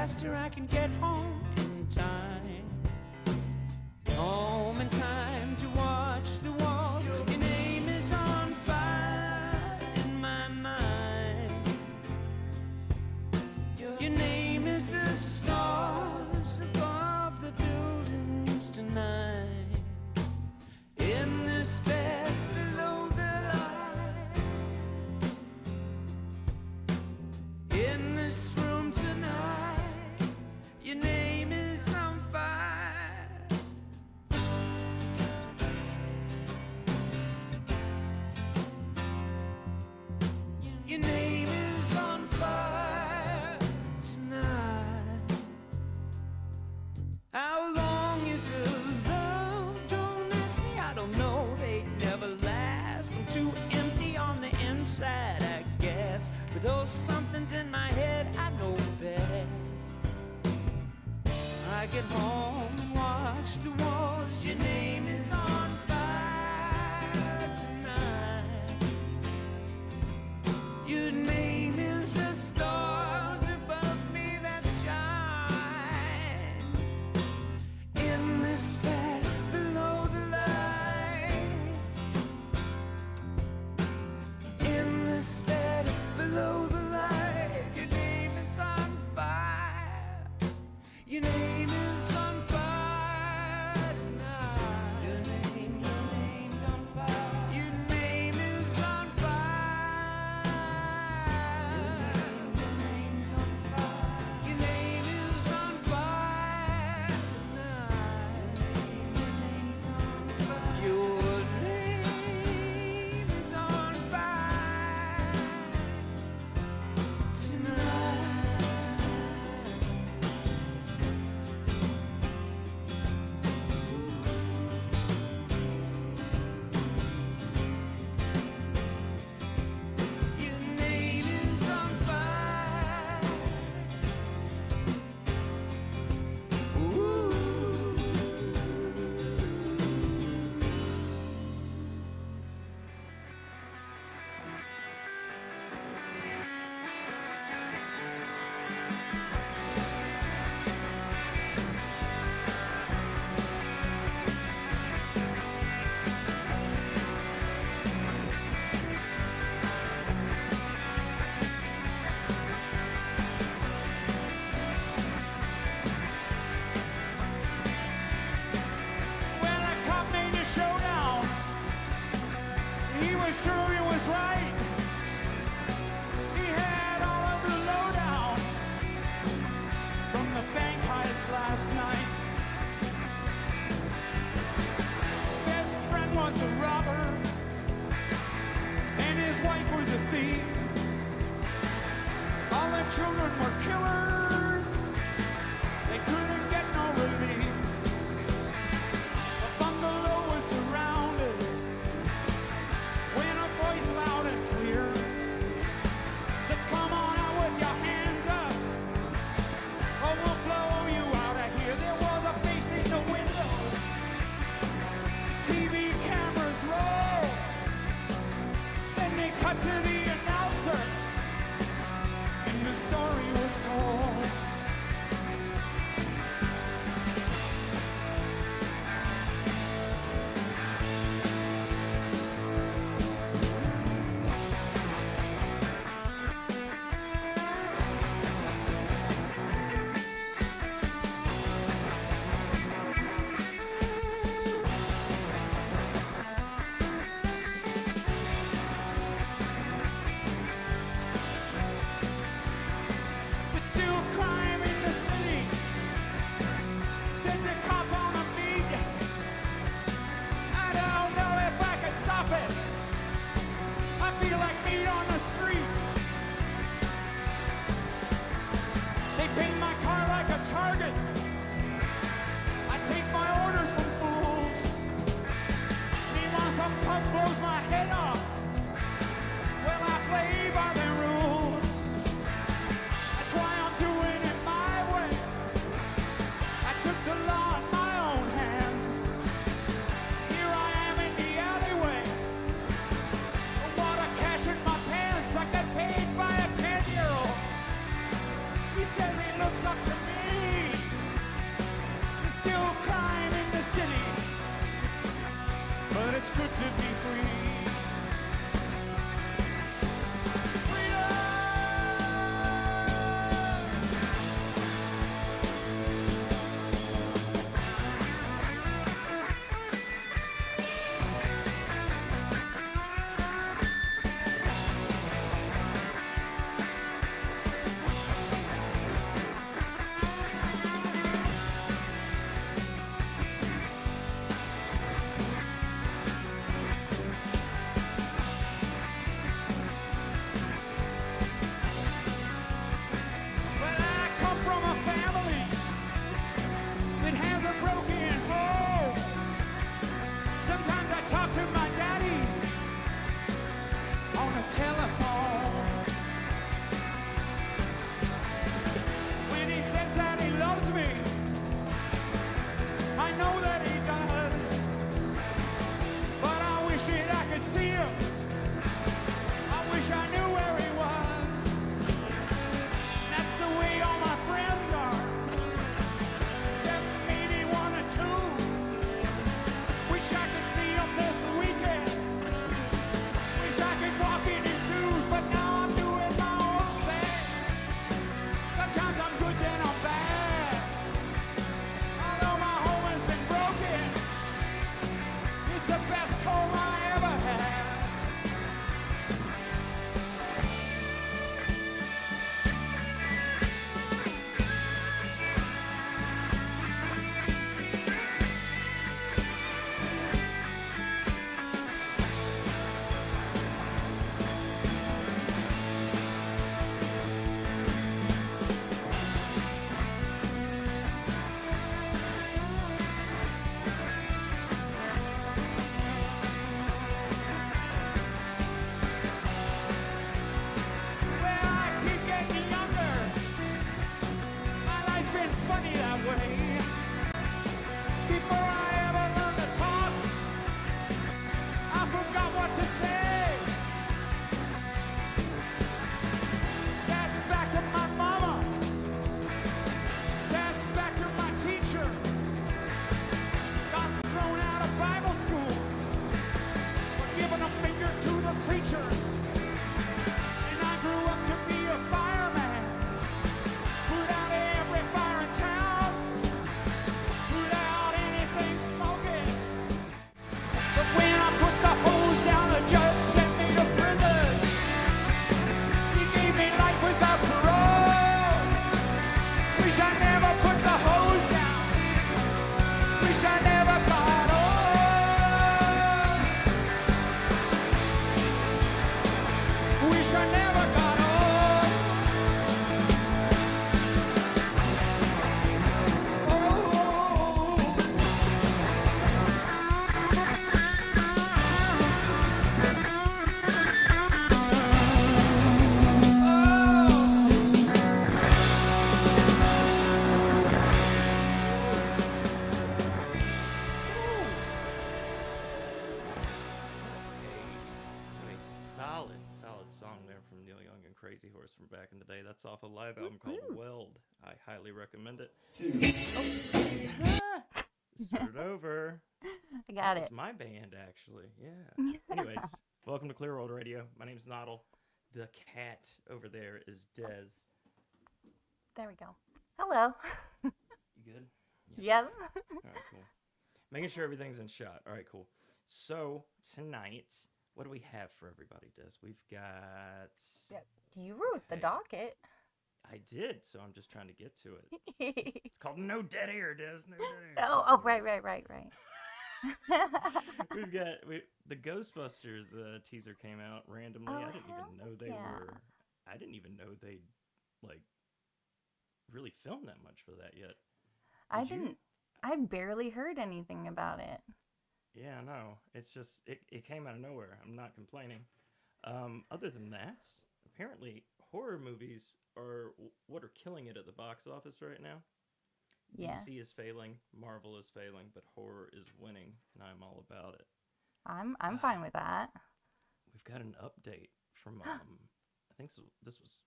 faster, I can get Take it home and watch the walls. Your name is on fire tonight. Your name is the stars above me that shine. In this bed below the light. In this bed below the light. Your name is on fire. Your name is on fire tonight. Your name's on fire. Your name is on fire. Your name's on fire. Your name is on fire tonight. Your name is on fire tonight. Your name is on fire. Ooh. Well, that cop made a showdown. He was sure he was right. He had all of the lowdown from the bank heist last night. His best friend was a robber, and his wife was a thief. All the children were killers. They couldn't get no relief. The bungalow was surrounded when a voice loud and clear said, "Come on out with your hands up, or we'll blow you out of here." There was a face in the window. TV cameras roll. Then they cut to the announcer, and the story was told. There's still crime in the city, said the cop on the beat. I don't know if I could stop it. I feel like meat on the street. They paint my car like a target. I take my orders from fools. Meanwhile, some punk blows my head off. Well, I play by their rules. That's why I'm doing it my way. I took the law in my own hands. Here I am in the alleyway. A wad of cash in my pants. I got paid by a 10-year-old. He says he looks up to me. There's still crime in the city, but it's good to be free. Well, I come from a family that has a broken home. Sometimes I talk to my daddy on the telephone. When he says that he loves me, know that he does. But I wish that I could see him. I wish I knew where he was. That's the way all my friends are. Except maybe one or two. Wish I could see him this weekend. Wish I could walk in his shoes, but now I'm doing my own thing. Sometimes I'm good, then I'm bad. Although my home has been broken, it's the best home I ever had. Crazy Horse from back in the day. That's off a live album called Weld. I highly recommend it. Start over. I got it. It's my band, actually. Yeah. Anyways, welcome to Clear World Radio. My name's Nodle. The cat over there is Des. There we go. Hello. You good? Yep. All right, cool. Making sure everything's in shot. All right, cool. So, tonight, what do we have for everybody, Des? We've got... Yep. You wrote the docket. I did, so I'm just trying to get to it. It's called No Dead Air, Des. No Dead Air. Oh, right. We've got the Ghostbusters teaser came out randomly. Oh, I didn't even know they were. I didn't even know they like really filmed that much for that yet. I barely heard anything about it. Yeah, no. It's just it came out of nowhere. I'm not complaining. Other than that, apparently horror movies are what are killing it at the box office right now. Yeah. DC is failing, Marvel is failing, but horror is winning, and I'm all about it. I'm fine with that. We've got an update from I think this was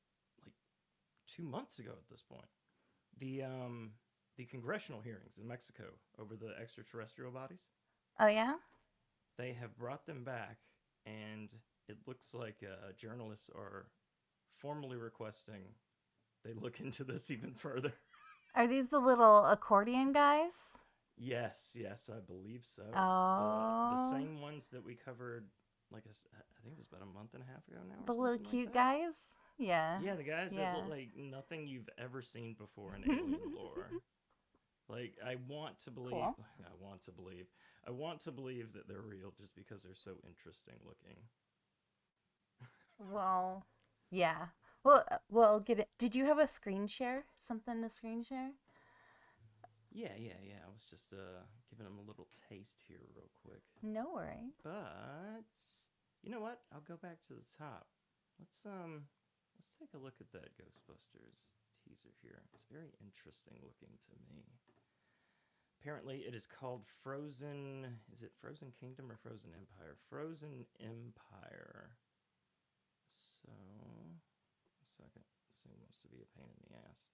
like 2 months ago at this point. The congressional hearings in Mexico over the extraterrestrial bodies. Oh yeah? They have brought them back, and it looks like journalists are formally requesting they look into this even further. Are these the little accordion guys? Yes, I believe so. Oh. The same ones that we covered, I think it was about a month and a half ago now. The little cute guys? Yeah. Yeah, the guys that look like nothing you've ever seen before in alien lore. I want to believe. Cool. I want to believe that they're real just because they're so interesting looking. Well, yeah. Well, get it. Did you have a screen share? Something to screen share? Yeah. I was just giving them a little taste here real quick. No worries. But you know what? I'll go back to the top. Let's take a look at that Ghostbusters teaser here. It's very interesting looking to me. Apparently, it is called Frozen. Is it Frozen Kingdom or Frozen Empire? Frozen Empire. So, a second. This thing wants to be a pain in the ass.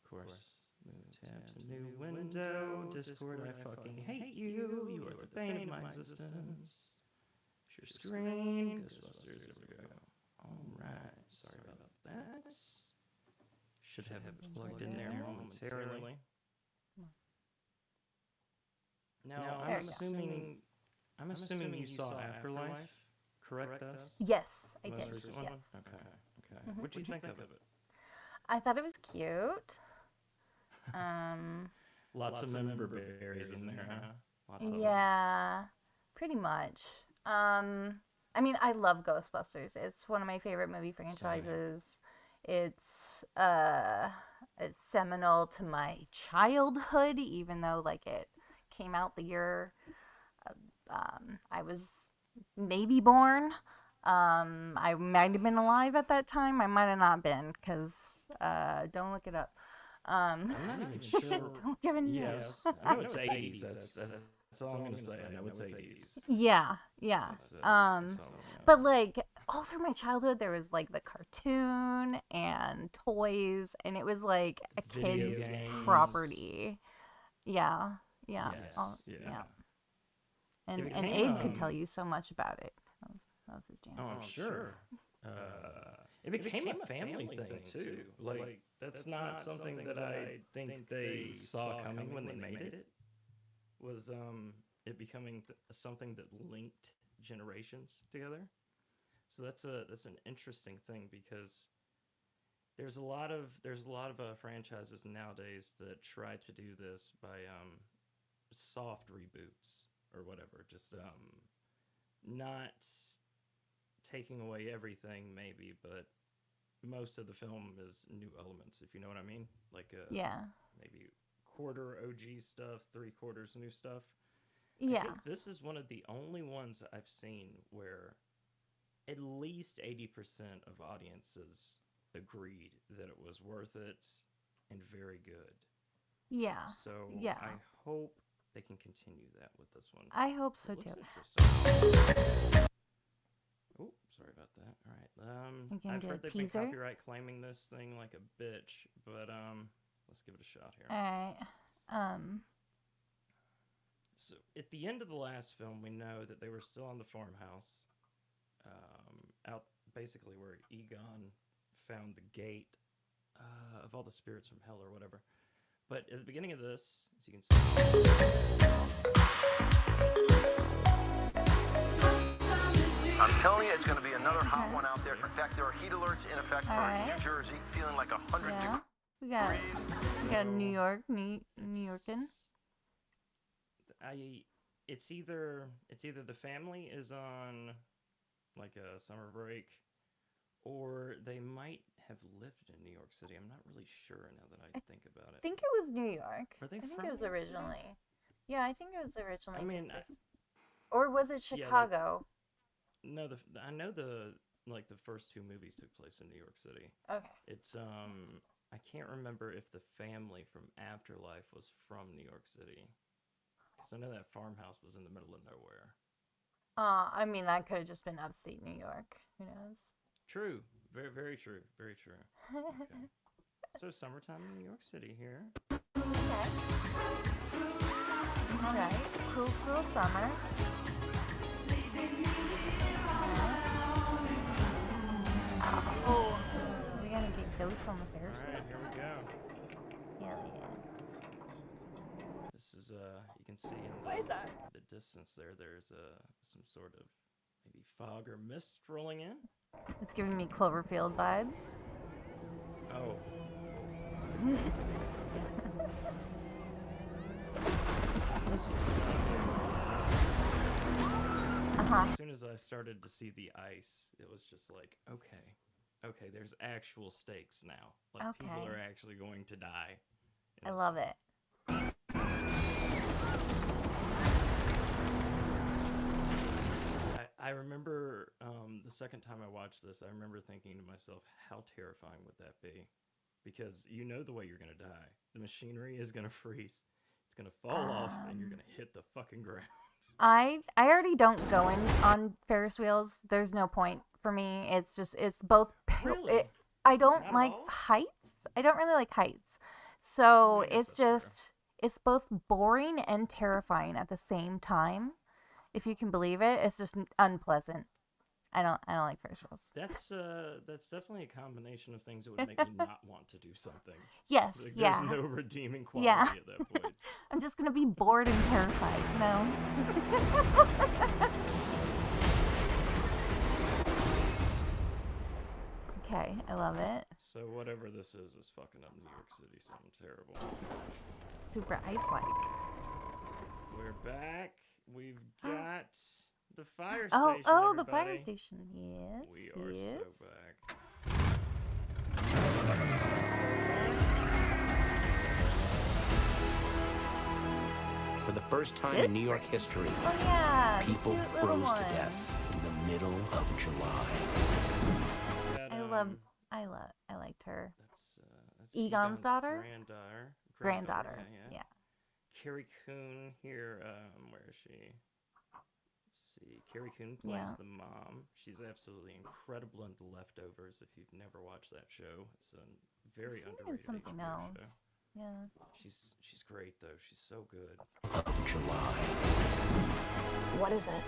Of course. Tab to new window. Discord, I fucking hate you. You are the bane of my existence. Share screen. Ghostbusters. There we go. Alright. Sorry about that. Should have it plugged in there momentarily. Now, I'm assuming you saw Afterlife, correct us? Yes, I Most did. recent Yes. one? Okay. What'd you think of it? I thought it was cute. Lots of member berries in there, huh? Lots of them. Yeah, pretty much. I mean, I love Ghostbusters. It's one of my favorite movie franchises. It's seminal to my childhood, even though like it came out the year I was maybe born. I might have been alive at that time. I might have not been, because don't look it up. I'm not even sure. Don't give a Yes, I know it's 80s. That's all I'm gonna say. I know it's 80s. Yeah. That's all I know. But like all through my childhood, there was like the cartoon and toys, and it was like a Video kid's games. property. Yeah. Yes, Yeah. It And became, Abe could tell you so much about it. That was his jam. Oh, I'm sure. It became a family thing too. Like that's not something that I think they saw coming when they made it. Was it becoming something that linked generations together? So that's an interesting thing, because there's a lot of franchises nowadays that try to do this by soft reboots or whatever, just not taking away everything maybe, but most of the film is new elements, if you know what I mean, like maybe quarter OG stuff, 3/4 new stuff. Yeah. I think this is one of the only ones I've seen where at least 80% of audiences agreed that it was worth it and very good. Yeah. So Yeah. I hope they can continue that with this one. I hope so It looks too. interesting. Oh, sorry about that. All right. You can I've get heard a they've been teaser? copyright claiming this thing like a bitch, but let's give it a shot here. All right. So at the end of the last film, we know that they were still on the farmhouse, out basically where Egon found the gate of all the spirits from hell or whatever. But at the beginning of this, as you can see, I'm telling you, it's going to be another hot one out there. In fact, there are heat alerts in effect for New Jersey, feeling like 100 Yeah. degrees. We got New York, New Yorkin. It's either the family is on like a summer break, or they might have lived in New York City. I'm not really sure now that I think about it. I think it was New York. Are they I think from it was New York City? originally. Yeah, I think it was originally. I mean, or was it yeah, like- Chicago? No, I know the first two movies took place in New York City. Okay. It's I can't remember if the family from Afterlife was from New York City. So I know that farmhouse was in the middle of nowhere. I mean, that could have just been upstate New York. Who knows? True. Very, very true. Very true. Okay. So summertime in New York City here. Okay. All right. Cruel summer. Oh, we're gonna get ghosts on the Ferris All right, here we go. Hell yeah. This is you can see in What is that? the distance there. There's some sort of maybe fog or mist rolling in. It's giving me Cloverfield vibes. Oh. This is As soon as I started to see the ice, it was just like, okay, there's actual stakes now. Like people Okay. are actually going to die. I love it. I remember the second time I watched this, I remember thinking to myself, how terrifying would that be? Because you know the way you're going to die. The machinery is going to freeze. It's It's gonna fall off, and you're gonna hit the fucking ground. I already don't go in on Ferris wheels. There's no point for me. It's both. Really? I don't Not at like all? heights. I don't really like heights. So I guess it's that's fair. it's both boring and terrifying at the same time. If you can believe it, it's just unpleasant. I don't like Ferris wheels. That's definitely a combination of things that would make me not want to do something. Yes, Like, yeah. There's no redeeming quality Yeah. at that point. I'm just gonna be bored and terrified. No. Okay, I love it. So whatever this is fucking up New York City. Something terrible. Super ice-like. We're back. We've got the fire Oh, station. the fire everybody. station. Yes, We are yes. so back. For the first time This in New York history, Oh yeah, the people cute little froze to one. death in the middle of July. Got, I liked her. That's Egon's daughter? Granddaughter. Granddaughter. Yeah. Carrie Coon here. Where is she? Let's see. Carrie Coon plays Yeah. the mom. She's absolutely incredible in The Leftovers. If you've never watched that show, it's a very She's in underrated something HBO else. show. Yeah. She's great though. She's so good. Of July. What is it?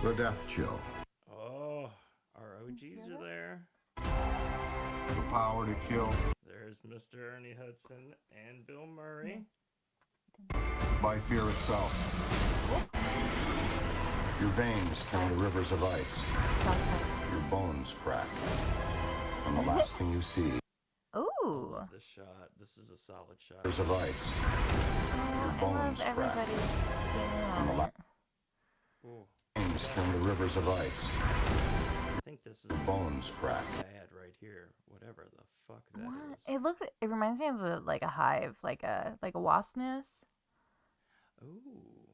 The death chill. Oh, our OGs are there. The power to kill There's Mr. Ernie Hudson and Bill Murray. by fear itself. Your veins turn to rivers of ice. Your bones crack. And the last thing you see, Ooh. Love this shot. This is a solid shot. rivers of ice. I love bones crack. everybody's skin And the on it. Ooh, veins turn to rivers of ice. I think this is Bones crack. bad right here. Whatever the fuck that is. What? It reminds me of a hive, like a wasp nest. Ooh.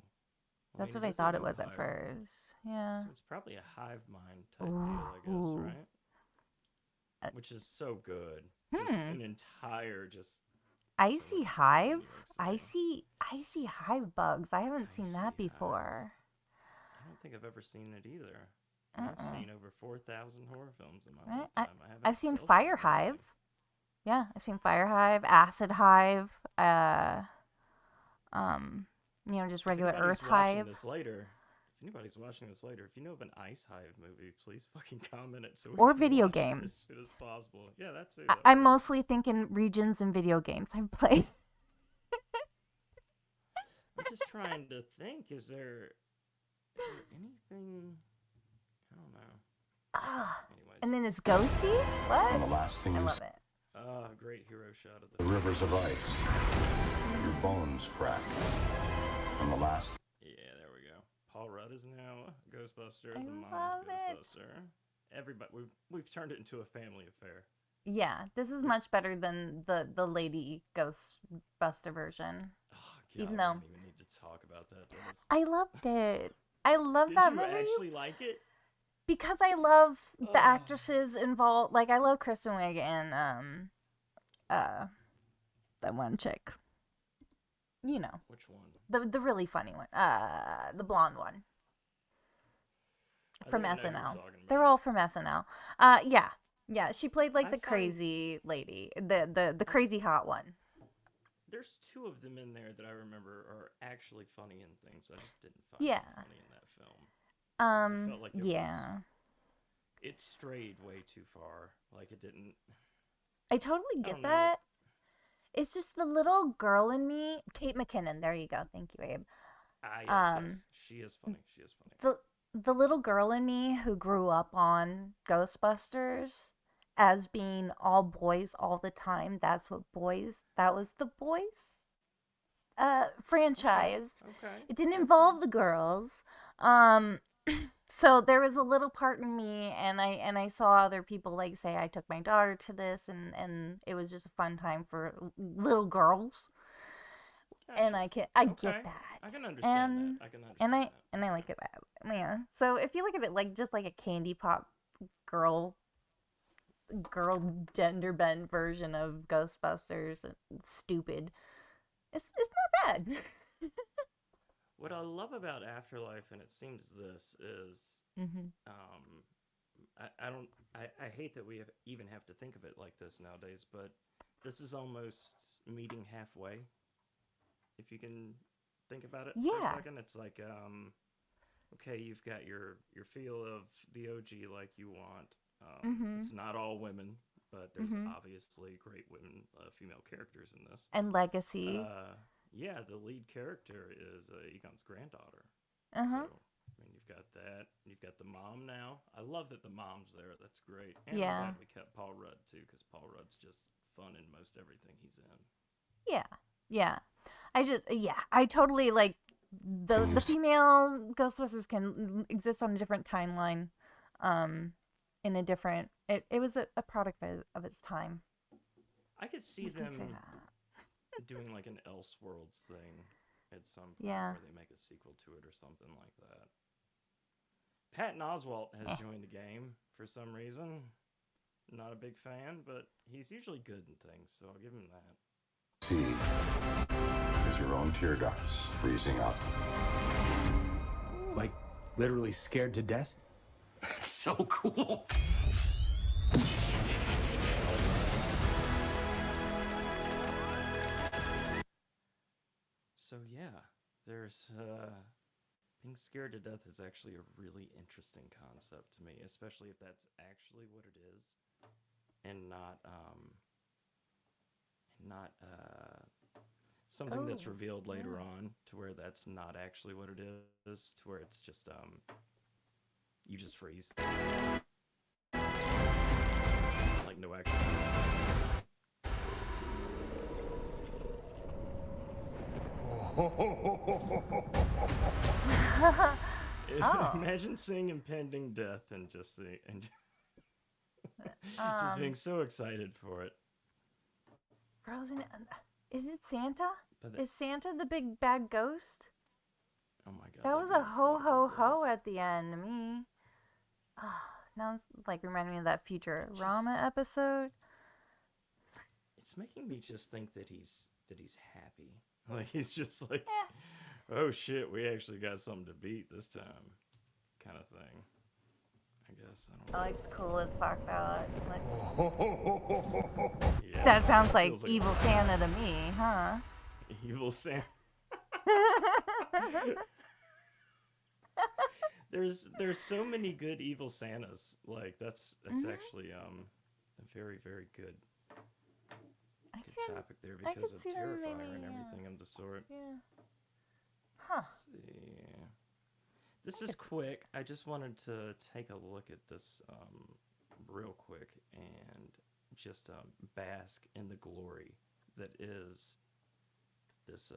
That's what it I is a thought it little was at hive. first. Yeah. So it's probably a hive mind type deal, I guess, Ooh. right? Which is so good. Just an entire just Icy much hive? New York City. Icy hive bugs. I haven't seen Icy that hive. before. I don't think I've ever seen it either. Uh-uh. I've seen over 4,000 horror films in my Right, lifetime. I haven't I've seen self-filmed fire anything. hive. Yeah, I've seen fire hive, acid hive, just If regular anybody's earth watching hive. this later, if anybody's watching this later, if you know of an ice hive movie, please fucking comment it so we Or can video watch it games. as soon as possible. Yeah, that too. I'm mostly thinking regions and video games I've played. I'm just trying to think. Is there anything? I don't know. Ah, Anyways. and then it's ghosty? And the What? last thing I you love see, it. Great hero shot of the the. rivers of ice. Your bones crack. And the last Yeah, there we go. Paul Rudd is now a Ghostbuster. I The mom love is it. Ghostbuster. Everybody, we've turned it into a family affair. Yeah, this is much better than the lady Ghostbuster version. Oh, God, Even we though- don't even need to talk about that. That is- I loved it. I love Did that you movie actually like it? because I love the Oh. actresses involved. Like I love Kristen Wiig and that one chick. You know, Which one? the really funny one. The blonde one I from think I know who you're SNL. talking They're about. all from SNL. Yeah. She played like I the find- crazy lady, the crazy hot one. There's two of them in there that I remember are actually funny in things. I just didn't find Yeah. them funny in that film. I felt like it Yeah. It strayed way too far. Like it didn't. I totally get don't know. that. It's just the little girl in me, Kate McKinnon. There you go. Thank you, Abe. Yes. She is funny. She is funny. The little girl in me who grew up on Ghostbusters as being all boys all the time. That was the boys franchise. Okay. It didn't involve the girls. So there was a little part in me, and I saw other people like say I took my daughter to this, and it was just a fun time for little girls. And Gotcha. I Okay. get that. I can understand And- that. I can And understand I like it that. Yeah. So if you look at it like just like a candy pop girl gender bent version of Ghostbusters, it's stupid. It's not bad. What I love about Afterlife, and it seems this is, Mm-hmm. I hate that we even have to think of it like this nowadays, but this is almost meeting halfway. If you can think about it for a Yeah. second, it's like, okay, you've got your feel of the OG like you want. Mm-hmm. It's not all women, but there's Mm-hmm. obviously great women, female characters in this. And legacy. Yeah, the lead character is Egon's granddaughter. Uh-huh. So, I mean, you've got that. You've got the mom now. I love that the mom's there. That's great. And I'm Yeah. glad we kept Paul Rudd, too, because Paul Rudd's just fun in most everything he's in. Yeah. Yeah. I totally like the female Ghostbusters can exist on a different timeline, in a different. It was a product of its time. I could see We can them say that. doing like an Elseworlds thing at some point Yeah. where they make a sequel to it or something like that. Patton Oswalt has joined the game for some reason. Not a big fan, but he's usually good in things, so I'll give him that. See is your own tear ducts freezing up. Like, literally scared to death? So cool. So yeah, there's being scared to death is actually a really interesting concept to me, especially if that's actually what it is, and not something that's revealed later on to where that's not actually what it is, to where it's just you just freeze, like no action. Imagine seeing impending death and just just being so excited for it. Frozen. Is it Santa? But Is Santa the big bad ghost? oh my god, That was a ho ho ho at the end to me. Now it's like reminding me of that Futurama episode. It's making me just think that he's happy. Like he's just like, oh shit, we actually got something to beat this time, kind of thing. I guess I don't know. Alex cool as fuck though. Yeah, That sounds like feels like evil Santa to me, huh? evil Santa. There's so many good evil Santas. Like that's actually a very very good topic there because of Terrifier and everything of the sort. Yeah. Huh. Let's see. This is quick. I just wanted to take a look at this real quick and just bask in the glory that is this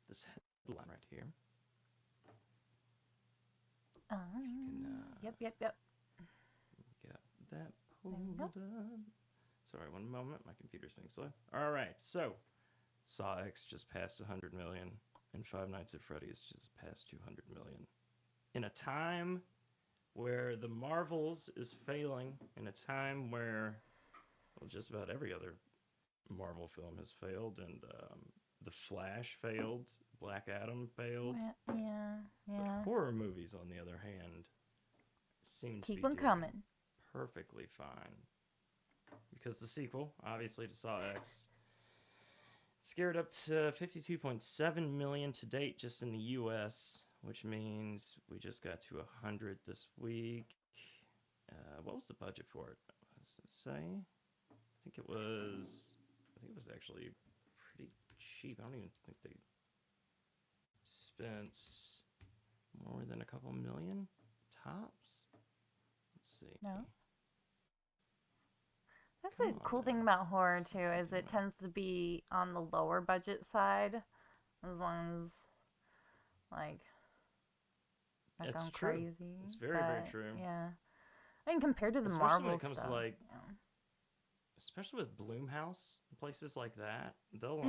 this headline right here. Yep. Got that pulled up. Sorry, one moment. My computer's being slow. All right, so Saw X just passed 100 million, and Five Nights at Freddy's just passed 200 million. In a time where the Marvels is failing, in a time where, well, just about every other Marvel film has failed, and The Flash failed, Black Adam failed. Yeah. But horror movies, on the other hand, seem to Keep be them doing coming. perfectly fine. Because the sequel, obviously, to Saw X, scared up to 52.7 million to date just in the U.S., which means we just got to 100 this week. What was the budget for it? What does it say? I think it was actually pretty cheap. I don't even think they spent more than a couple million tops. Let's see. No. That's a cool thing about horror too, is it tends to be on the lower budget side, as long as like It's gone true. crazy. It's very, very true. Yeah, I mean compared to the Especially Marvel when it comes stuff, to like, yeah. especially with Blumhouse, places like that, they'll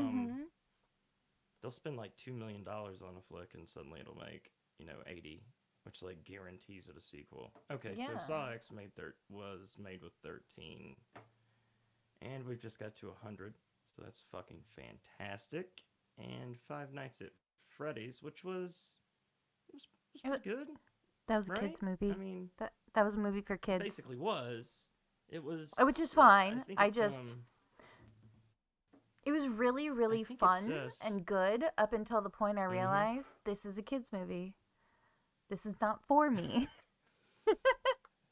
spend like $2 million on a flick, and suddenly it'll make 80, which like guarantees it a sequel. Okay, so Yeah. Saw X was made with 13. And we've just got to 100. So that's fucking fantastic. And Five Nights at Freddy's, which was pretty good. That was a right? kids movie. I mean, that was a movie for kids. basically was. It was. Which is fine. think I it's, just. It was really, really think fun it's, and good up until the point I realized this is a kids movie. This is not for me.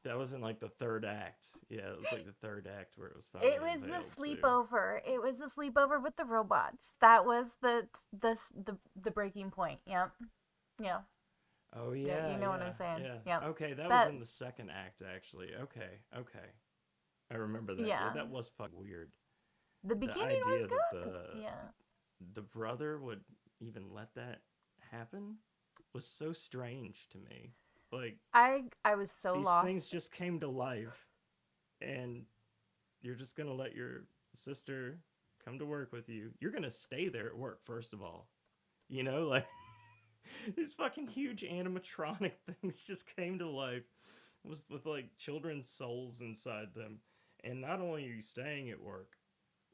That wasn't like the third act. Yeah, it was like the third act where it was finally It was the unveiled, too. sleepover. It was the sleepover with the robots. That was the breaking point. Yep. Yeah. Oh yeah, you know what I'm saying. Yeah. Yep. Okay, that was in the second act actually. Okay. I remember that. Yeah. That was fucking weird. The beginning the idea was good. that the brother would even let that happen was so strange to me. Like I was so these lost. things just came to life, and you're just gonna let your sister come to work with you. You're gonna stay there at work, first of all. You know, like these fucking huge animatronic things just came to life with like children's souls inside them. And not only are you staying at work,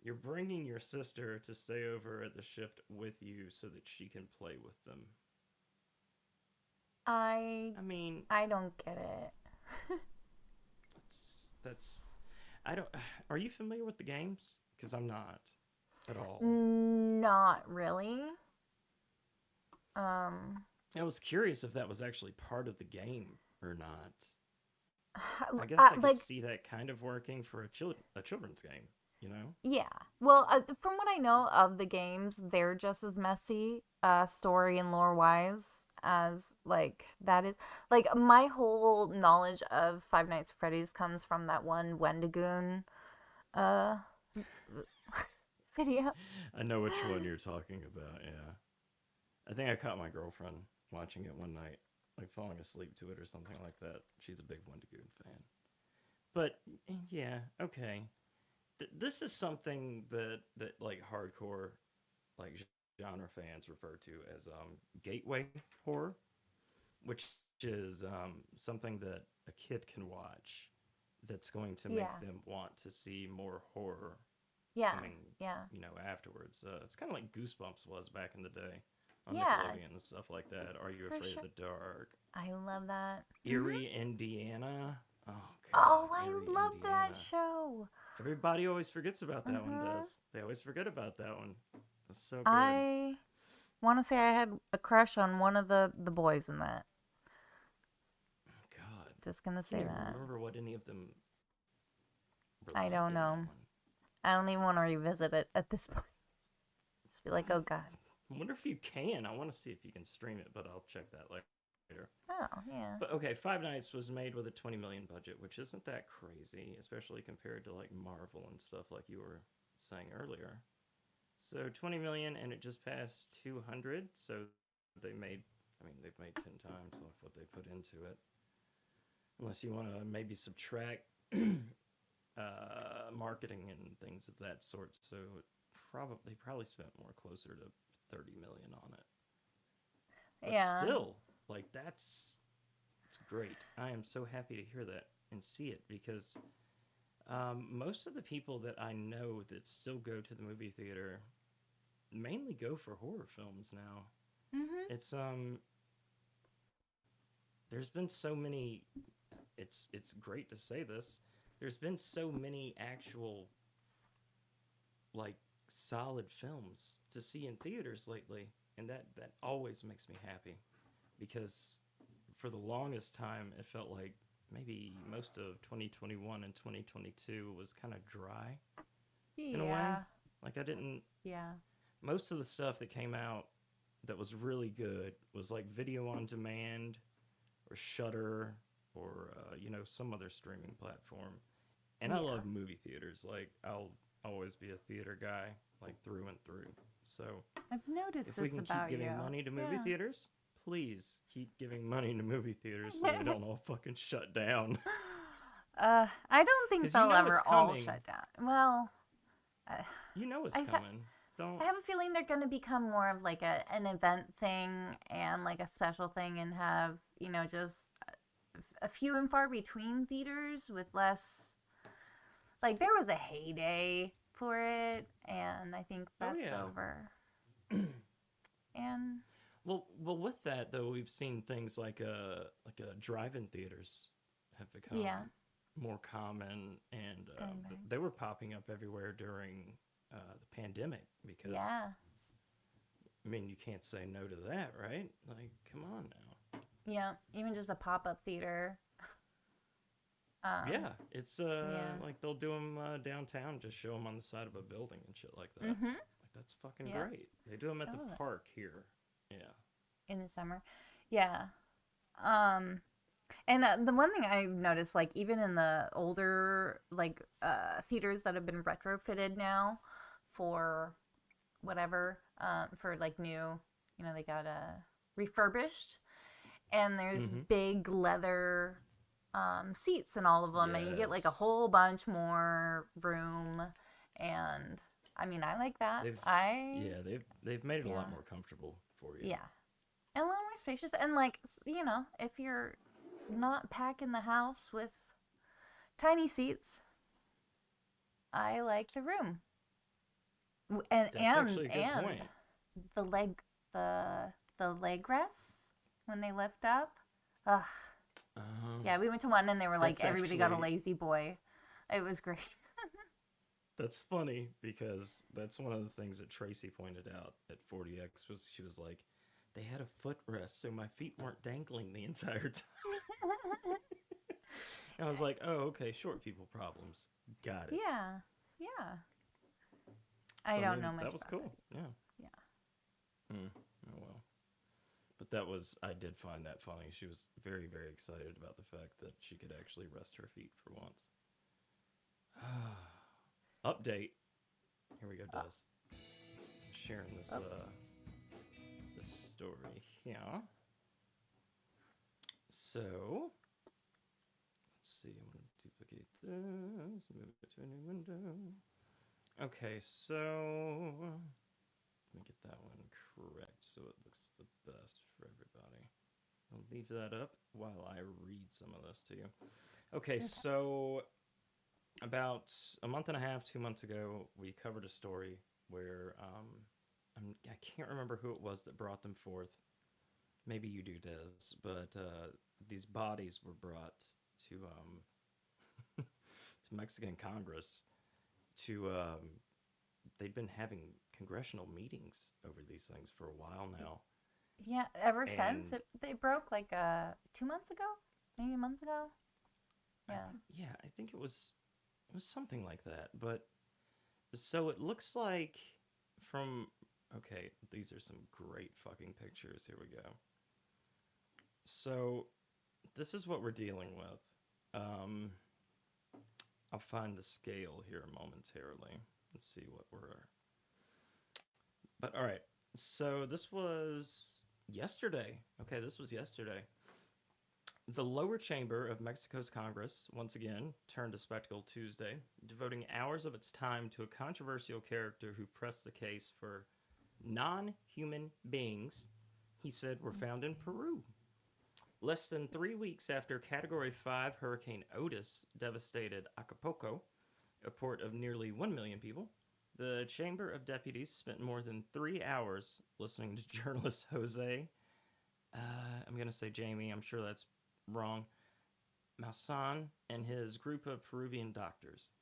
you're bringing your sister to stay over at the shift with you so that she can play with them. I mean, I don't get it. that's I don't. Are you familiar with the games? Because I'm not at all. Not really. I was curious if that was actually part of the game or not. I guess I could see that kind of working for a children's game, you know? Yeah. Well, from what I know of the games, they're just as messy, story and lore wise, as like that is. Like my whole knowledge of Five Nights at Freddy's comes from that one Wendigoon video. I know which one you're talking about, yeah. I think I caught my girlfriend watching it one night, like falling asleep to it or something like that. She's a big Wendigoon fan. But yeah, okay. This is something that like hardcore, like genre fans refer to as gateway horror, which is something that a kid can watch that's going to make them want to see more horror. Coming, you know, afterwards. It's kind of like Goosebumps was back in the day on Nickelodeon and stuff like that. Are You Afraid of the Dark? I love that. Erie, Indiana. Oh, God. Oh, I Erie, love Indiana. that show. Everybody always forgets about that one, does. They always forget about that one. It's so good. I want to say I had a crush on one of the boys in that. God. Just gonna say that. I remember what any of them were I like don't in know. that one. I don't even want to revisit it at this point. Just be like, oh God. I wonder if you can. I want to see if you can stream it, but I'll check that later. Oh, yeah. But okay, Five Nights was made with a $20 million budget, which isn't that crazy, especially compared to like Marvel and stuff like you were saying earlier. So 20 million, and it just passed 200. So they've made 10 times off what they put into it. Unless you want to maybe subtract marketing and things of that sort. So they probably spent more closer to 30 million on it. But still, like it's great. I am so happy to hear that and see it because most of the people that I know that still go to the movie theater mainly go for horror films now. Mm-hmm. It's there's been so many. It's great to say this. There's been so many actual like solid films to see in theaters lately, and that always makes me happy because for the longest time it felt like maybe most of 2021 and 2022 was kind of dry in a way. Like I didn't most of the stuff that came out that was really good was like video on demand or Shudder or some other streaming platform. And I love movie theaters. Like I'll always be a theater guy, like through and through. So I've noticed if we can keep giving money to movie theaters, please keep giving money to movie theaters so they don't all fucking shut down. I don't think they'll ever all shut down. Well, you know it's coming. I have a feeling they're going to become more of like an event thing and like a special thing and have, just a few and far between theaters with less. Like there was a heyday for it, and I think that's yeah. over. And Well, with that though, we've seen things like drive-in theaters have become Yeah. more common, and Going back. they were popping up everywhere during the pandemic because yeah, I mean you can't say no to that, right? Like, come on now. yeah, even just a pop-up theater. Yeah, it's yeah. like they'll do them downtown, just show them on the side of a building and shit like that. Mm-hmm. Like that's fucking Yeah. great. They do them at the love it. park here. Yeah. In the summer. Yeah. And the one thing I've noticed, like, even in the older, like, theaters that have been retrofitted now for whatever, for, like, new, they got refurbished, and there's big leather seats in all of them, and you get, like, a Yes. whole bunch more room, and, I mean, I like that. They've made it a lot Yeah. more comfortable for you. Yeah. And a little more spacious. And, like, if you're not packing the house with tiny seats, I like the room. And That's actually a good point. the leg rests when they lift up. Ugh. Yeah, we went to one and they were like, That's everybody got a actually- lazy boy. It was great. That's funny because that's one of the things that Tracy pointed out at 40X was she was like, they had a footrest so my feet weren't dangling the entire time. And I was like, oh, okay, short people problems. Got it. Yeah. Yeah. I So, don't know much That was about cool. that. Yeah. Yeah. Oh well. But I did find that funny. She was very, very excited about the fact that she could actually rest her feet for once. Update. Here we go, Des. Sharing this this story here. So let's see, I'm gonna duplicate this, move it to a new window. Okay, so let me get that one correct so it looks the best for everybody. I'll leave that up while I read some of this to you. Okay, so about a month and a half, 2 months ago, we covered a story where I can't remember who it was that brought them forth. Maybe you do, Des, but these bodies were brought to to Mexican Congress to they'd been having congressional meetings over these things for a while now. Yeah, ever since And- they broke, like 2 months ago, maybe a month ago. Yeah. I think it was something like that. But so it looks like okay, these are some great fucking pictures. Here we go. So this is what we're dealing with. I'll find the scale here momentarily. Let's see what But all right. So this was yesterday. Okay, this was yesterday. The lower chamber of Mexico's Congress, once again, turned to spectacle Tuesday, devoting hours of its time to a controversial character who pressed the case for non-human beings he said were found in Peru. Less than 3 weeks after Category 5 Hurricane Otis devastated Acapulco, a port of nearly 1 million people, the Chamber of Deputies spent more than 3 hours listening to journalist Jose, I'm going to say Jamie, I'm sure that's wrong, Maussan and his group of Peruvian doctors.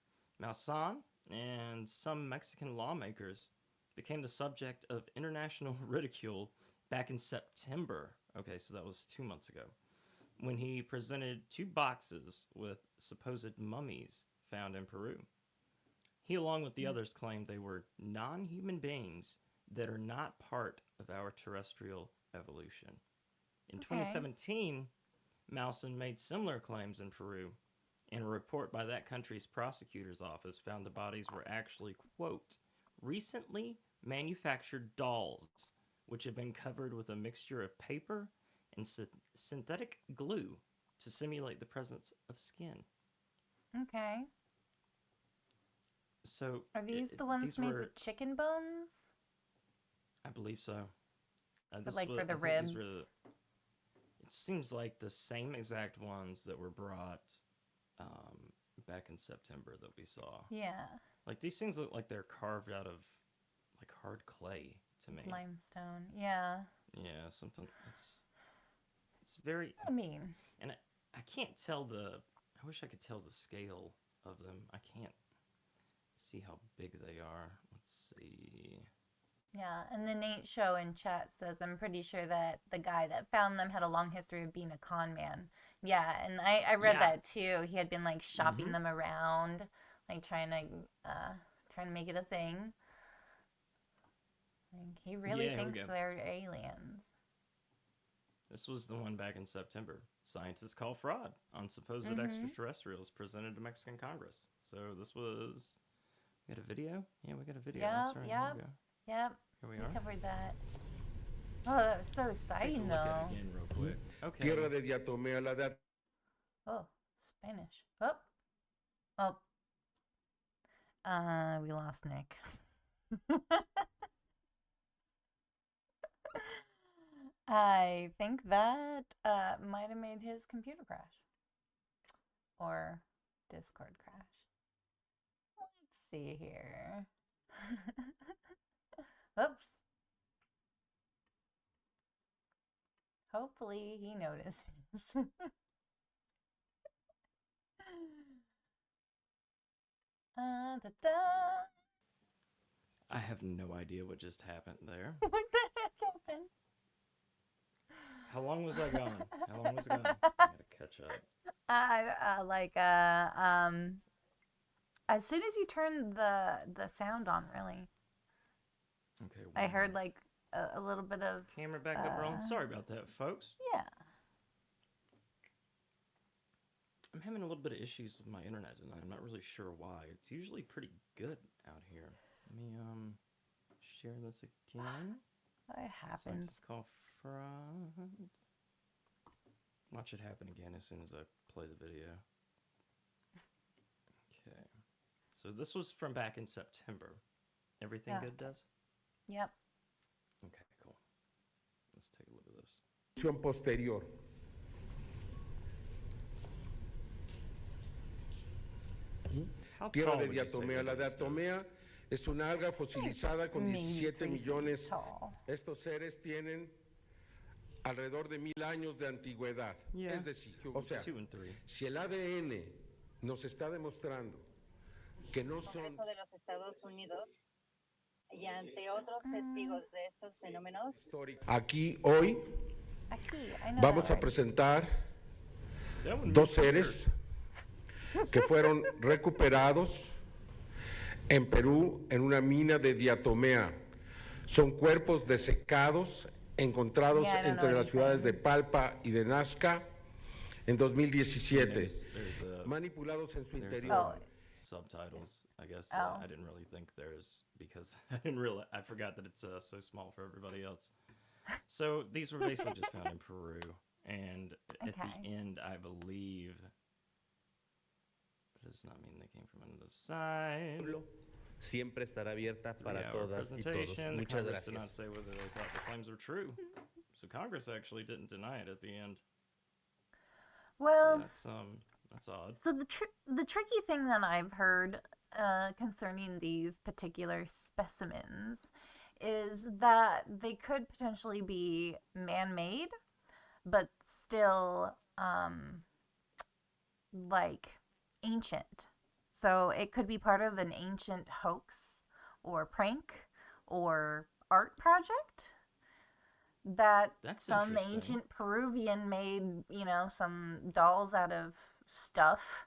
Maussan and some Mexican lawmakers became the subject of international ridicule back in September. Okay, so that was 2 months ago, when he presented 2 boxes with supposed mummies found in Peru. He, along with the others, claimed they were non-human beings that are not part of our terrestrial evolution. In 2017, Maussan made similar claims in Peru, and a report by that country's prosecutor's office found the bodies were actually, quote, recently manufactured dolls, which had been covered with a mixture of paper and synthetic glue to simulate the presence of skin. Okay. So Are these the ones made with chicken bones? I believe so. But like for the ribs? It seems like the same exact ones that were brought back in September that we saw. Yeah. Like, these things look like they're carved out of, like, hard clay to me. Limestone. Yeah. Yeah, something. It's very. I mean, And I can't tell I wish I could tell the scale of them. I can't see how big they are. Let's see. yeah. And the Nate Show in chat says, I'm pretty sure that the guy that found them had a long history of being a con man. Yeah, and I read Yeah. that too. He had been like shopping them around, like trying to make it a thing. Like he really Yeah, here we thinks go. they're aliens. This was the one back in September. Scientists call fraud on supposed extraterrestrials presented to Mexican Congress. So this was. We got a video? Yeah, we got a video. Yep, That's right. yep. Here we go. Yep. Here we We are. covered that. Oh, that was so Let's take a exciting look at though. it again real quick. Okay. Tierra de Diatomea, la de Oh, Spanish. We lost Nick. I think that might have made his computer crash. Or Discord crash. Let's see here. Oops. Hopefully he notices. Da-da. I have no idea what just happened there. What the heck happened? How long was I gone? How long was I gone? I gotta catch up. As soon as you turn the sound on, really. Okay. I one heard more. like a little bit of Camera back up, rolling. Sorry about that, folks. yeah. I'm having a little bit of issues with my internet tonight. I'm not really sure why. It's usually pretty good out here. Let me share this again. It happens. Scientists call fraud. Watch it happen again as soon as I play the video. Okay. So this was from back in September. Everything Yeah. good, Des? Yep. Okay, cool. Let's take a look at this. Acción posterior. How Tierra tall de would you say Diatomea. that La is, Des? diatomea es una alga fosilizada con Maybe 17 3 millones. feet tall. Estos seres tienen alrededor de 1000 años de antigüedad. Yeah. Es decir, o sea, 2 and 3. si el ADN nos está demostrando que no son Congreso de los Estados Unidos y ante otros testigos de estos fenómenos. históricos, aquí hoy Aquí, I know vamos that a word. presentar That one dos makes seres que fueron recuperados en Perú en una mina de diatomea. Son cuerpos desecados encontrados Yeah, I don't entre know las ciudades de anything. Palpa y de Nazca en 2017, There's manipulados en su there's interior. subtitles, I guess. Oh. I didn't really think there's because I forgot that it's so small for everybody else. So these were basically just found in Peru, and at Okay. the end, I believe. But does not mean they came from another side. Siempre estará abierta para 3-hour todas y todos. presentation. The Muchas Congress did not gracias. say whether they thought the claims were true. So Congress actually didn't deny it at the end. Well, That's odd. so the tricky thing that I've heard concerning these particular specimens is that they could potentially be man-made, but still like ancient. So it could be part of an ancient hoax or prank or art project that That's some interesting. ancient Peruvian made, some dolls out of stuff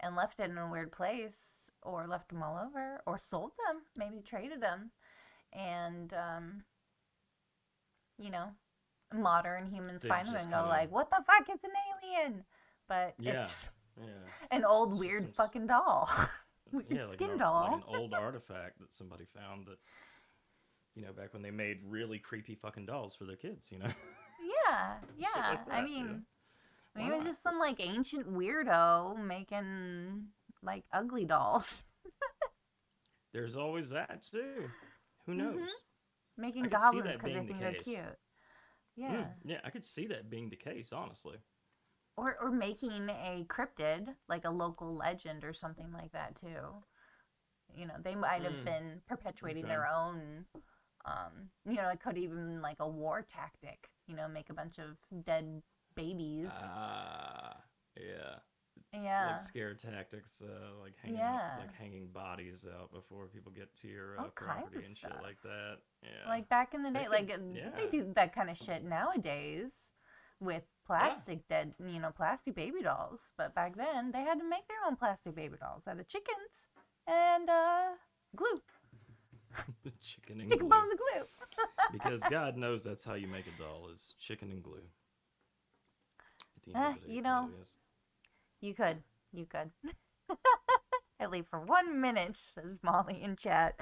and left it in a weird place or left them all over or sold them, maybe traded them. And, modern humans They've find them just and go kinda- like, what the fuck, it's an alien. But Yeah. it's Yeah. an old It's just weird some fucking doll. Weird Yeah, like skin an, doll. like an old artifact that somebody found that, back when they made really creepy fucking dolls for their kids, Yeah, yeah. like I that, mean, Why maybe it's not? just some like ancient weirdo making like ugly dolls, There's always that too. Who knows? making I could see goblins that because they being the think they're case. cute. Yeah. Yeah, I could see that being the case, honestly. or making a cryptid, like a local legend or something like that too. You know, they might have been perpetuating their own. You know, it could even like a war tactic. You know, make a bunch of dead babies. Yeah. Yeah. Like scare tactics, like hanging bodies out before people get to your property and shit like that. Yeah. Like back in the day, they do that kind of shit nowadays with plastic plastic baby dolls. But back then, they had to make their own plastic baby dolls out of chickens and glue. Chicken and chicken glue. bones and glue. Because God knows that's how you make a doll, is chicken and glue. At the end of the day, you know, you could. At least for 1 minute, says Molly in chat.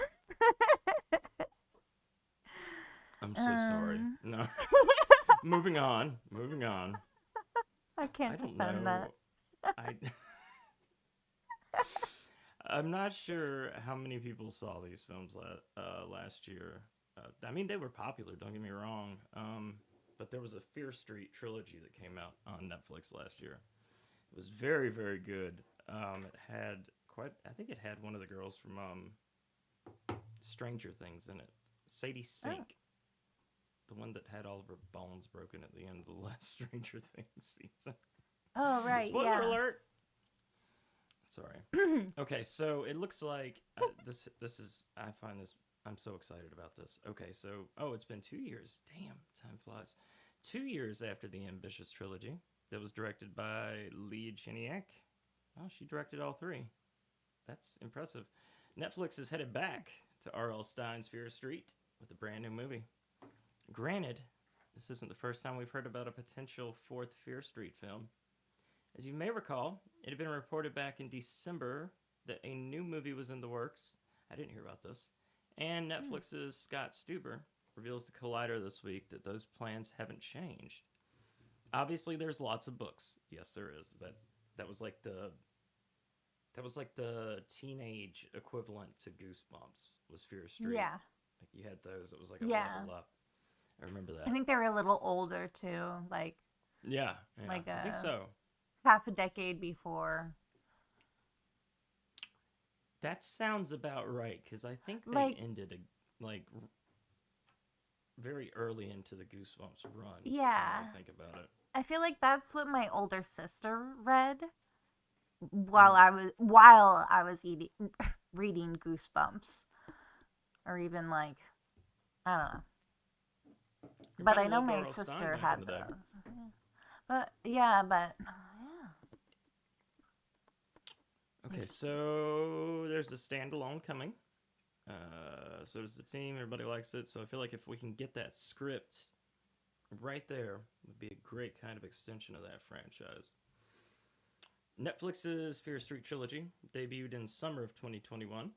I'm so sorry. No. Moving on. I can't defend that. I'm not sure how many people saw these films last year. I mean, they were popular, don't get me wrong. But there was a Fear Street trilogy that came out on Netflix last year. It was very, very good. It had I think it had one of the girls from Stranger Things in it. Sadie Sink. Oh. The one that had all of her bones broken at the end of the last Stranger Things season. Oh, right. Spoiler alert! Sorry. Okay, so it looks like this is, I'm so excited about this. Okay, so, it's been 2 years. Damn, time flies. 2 years after the Ambitious trilogy that was directed by Lee Chiniak. Oh, she directed all three. That's impressive. Netflix is headed back to R.L. Stein's Fear Street with a brand new movie. Granted, this isn't the first time we've heard about a potential fourth Fear Street film. As you may recall, it had been reported back in December that a new movie was in the works. I didn't hear about this. And Netflix's Scott Stuber reveals to Collider this week that those plans haven't changed. Obviously, there's lots of books. Yes, there is. That was like the teenage equivalent to Goosebumps was Fear Street. Yeah. Like you had those. It was like a level up. I remember that. I think they were a little older too. Like. Yeah. Like I think so. Half a decade before. That sounds about right, because I think they ended very early into the Goosebumps run. Yeah. When I think about it. I feel like that's what my older sister read while I was reading Goosebumps, or even like, I don't know. But I know my sister had those. Yeah. Okay, so there's a standalone coming. So does the team. Everybody likes it. So I feel like if we can get that script right there, it would be a great kind of extension of that franchise. Netflix's Fear Street trilogy debuted in summer of 2021.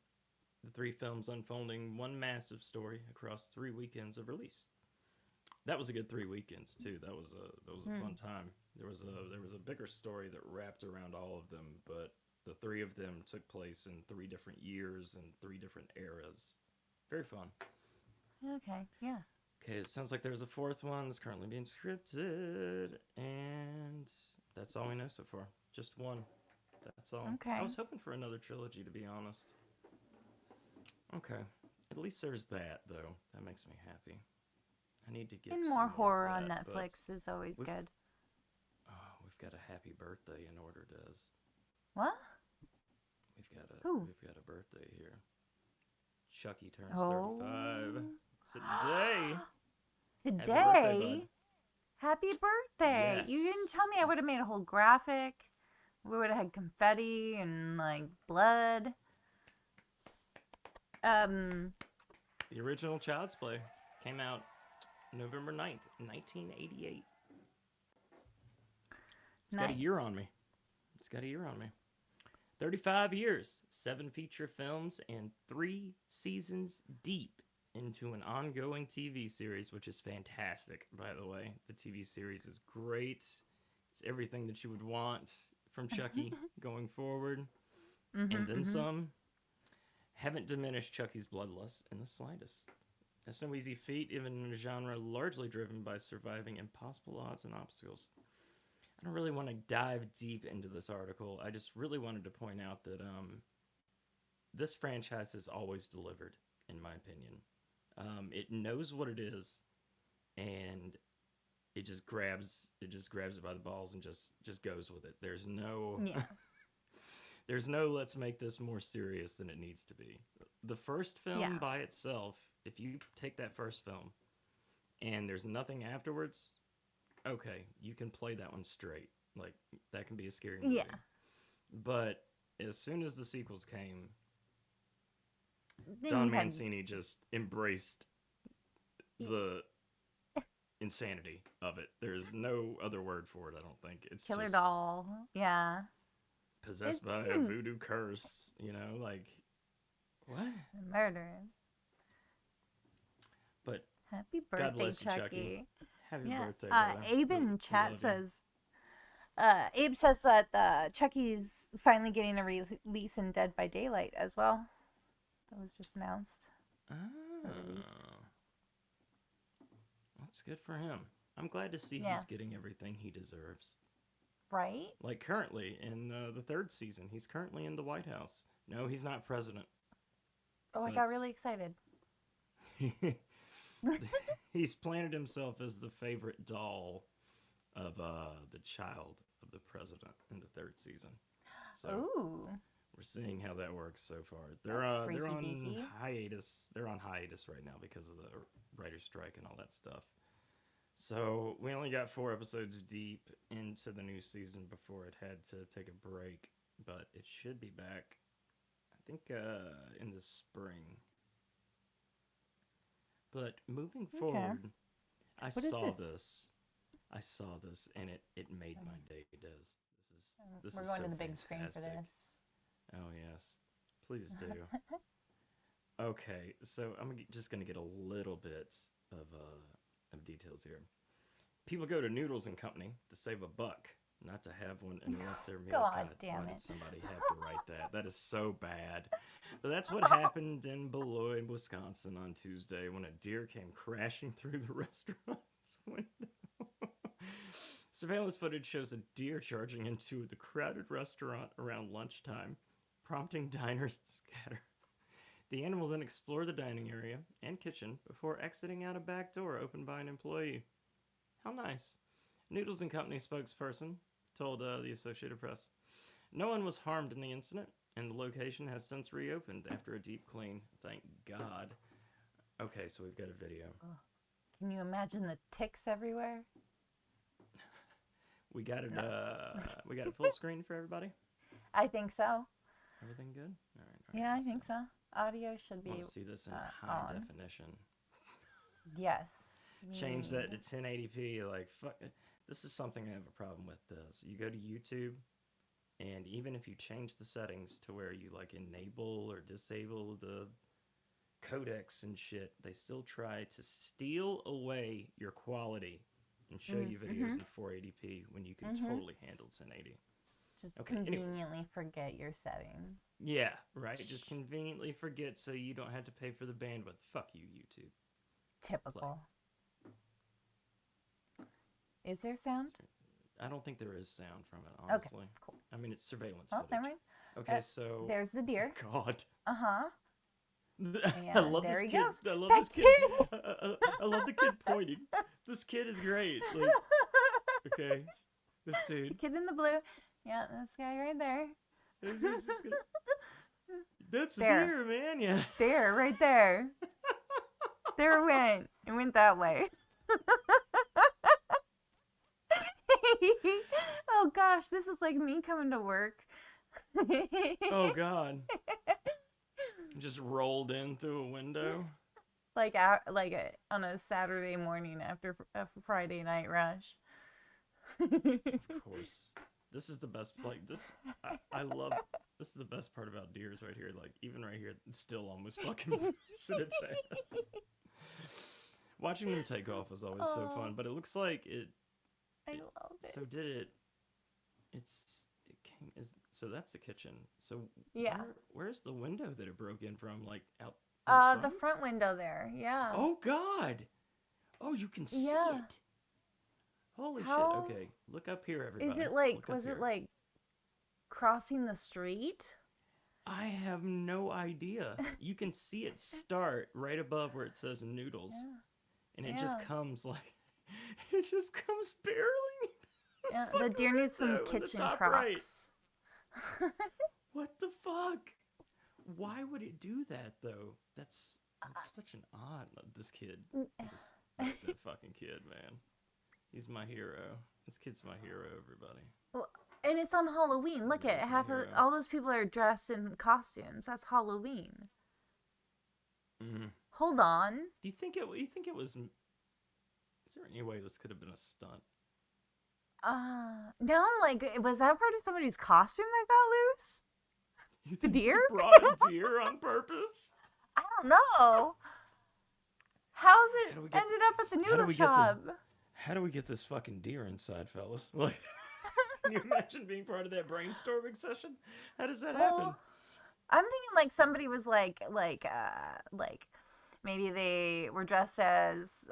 The three films unfolding one massive story across 3 weekends of release. That was a good 3 weekends too. That was a fun time. There was a bigger story that wrapped around all of them, but the three of them took place in 3 different years and 3 different eras. Very fun. Okay, yeah. Okay, it sounds like there's a fourth one that's currently being scripted, and that's all we know so far. Just one. That's all. Okay. I was hoping for another trilogy, to be honest. Okay. At least there's that, though. That makes me happy. I need to get and some more horror of on that, Netflix is always good. Oh, we've got a happy birthday in order, Des. What? We've got a birthday here. Chucky turns 35 today. Today? Happy birthday! Yes. You didn't tell me. I would have made a whole graphic. We would have had confetti and like blood. The original Child's Play came out November 9th, 1988. It's got a year on me. 35 years, 7 feature films, and 3 seasons deep into an ongoing TV series, which is fantastic, by the way. The TV series is great. It's everything that you would want from Chucky going forward. And then some. Haven't diminished Chucky's bloodlust in the slightest. That's no easy feat, even in a genre largely driven by surviving impossible odds and obstacles. I don't really want to dive deep into this article. I just really wanted to point out that this franchise has always delivered, in my opinion. It knows what it is, and it just grabs it by the balls and just goes with it. There's no there's no let's make this more serious than it needs to be. The first film by itself, if you take that first film and there's nothing afterwards, okay, you can play that one straight. Like, that can be a scary movie. Yeah. But as soon as the sequels came, Don Mancini just embraced the insanity of it. There's no other word for it, I don't think. It's Killer just doll. Yeah. possessed by a voodoo curse, you know, like, what? Murder. But happy God birthday, bless you, Chucky. Happy birthday, brother. Abe in chat says, Abe says that Chucky's finally getting a release in Dead by Daylight as well. That was just announced. Oh. That's good for him. I'm glad to see he's getting everything he deserves. Right? Like currently in the third season, he's currently in the White House. No, he's not president. Oh, I got really excited. He's planted himself as the favorite doll of the child of the president in the third season. So we're seeing how that works so far. They're on hiatus. They're on hiatus right now because of the writer's strike and all that stuff. So we only got 4 episodes deep into the new season before it had to take a break, but it should be back, I think, in the spring. But moving forward, I saw this, and it made my day, Des. This We're is going so to the big fantastic. screen for this. Oh, yes. Please do. Okay, so I'm just going to get a little bit of details here. People go to Noodles and Company to save $1, not to have one interrupt their meal. God damn Why it. did somebody have to write that? That is so bad. But that's what happened in Beloit, Wisconsin on Tuesday when a deer came crashing through the restaurant's window. Surveillance footage shows a deer charging into the crowded restaurant around lunchtime, prompting diners to scatter. The animal then explored the dining area and kitchen before exiting out a back door opened by an employee. How nice. Noodles and Company spokesperson told the Associated Press. No one was harmed in the incident, and the location has since reopened after a deep clean. Thank God. Okay, so we've got a video. Can you imagine the ticks everywhere? We got it. We got it full screen for everybody. I think so. Everything good? All right. Yeah, I think so. Audio should be. I want to see this in high definition. Yes. Change that to 1080p. Like, fuck. This is something I have a problem with. This. You go to YouTube, and even if you change the settings to where you like enable or disable the codecs and shit, they still try to steal away your quality and show you videos in 480p when you can totally handle 1080. Just conveniently forget your setting. Yeah, right. Just conveniently forget so you don't have to pay for the bandwidth. Fuck you, YouTube. Typical. Is there sound? I don't think there is sound from it, honestly. Okay, cool. I mean, it's surveillance Oh, footage. never mind. Okay, so... There's the deer. God. Uh-huh. I love there this he kid. goes. I love That this kid. I love the kid pointing. This kid is great. Like, okay, this dude. The kid in the blue. Yeah, this guy right there. That's a There. deer, man. Yeah. There, right there. There it went. It went that way. Oh gosh, this is like me coming to work. Oh God. Just rolled in through a window. On a Saturday morning after a Friday night rush. Of course. This is the best. Like this, I love. This is the best part about deers right here. Like even right here, it's still almost fucking sit its ass. Watching them take off is always so fun, but it looks like it. I loved it. So did it? It came. So that's the kitchen. So yeah, where's the window that it broke in from? Like out. The front window there. Yeah. Oh God. Oh, you can see it. Holy How- shit! Okay, look up here, everybody. Is it like, Look up was it here. like crossing the street? I have no idea. You can see it start right above where it says noodles, and it just Yeah. comes like, it just comes barreling. Yeah, the deer needs some window in the kitchen top crocs. right. What the fuck? Why would it do that though? That's such an odd. This kid, that fucking kid, man. He's my hero. This kid's my hero, everybody. Well, and it's on Halloween. Look at all those people are dressed in costumes. That's Halloween. Mm-hmm. Hold on. Do you think it? You think it was? Is there any way this could have been a stunt? Now I'm like, was that part of somebody's costume that got loose? You think deer? They brought a deer on purpose? I don't know. How's it How do we get- ended up at the noodle shop? How do we get this fucking deer inside, fellas? Like, can you imagine being part of that brainstorming session? How does that happen? I'm thinking like somebody was like maybe they were dressed as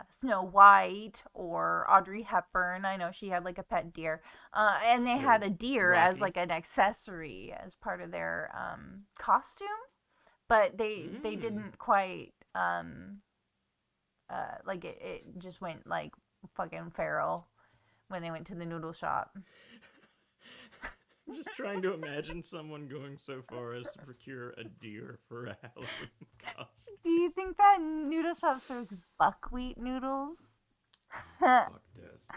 Snow White or Audrey Hepburn. I know she had like a pet deer, and they had a deer as like an accessory as part of their costume, but they didn't quite like it just went like fucking feral when they went to the noodle shop. I'm just trying to imagine someone going so far as to procure a deer for a Halloween costume. Do you think that noodle shop serves buckwheat noodles? Fuck this.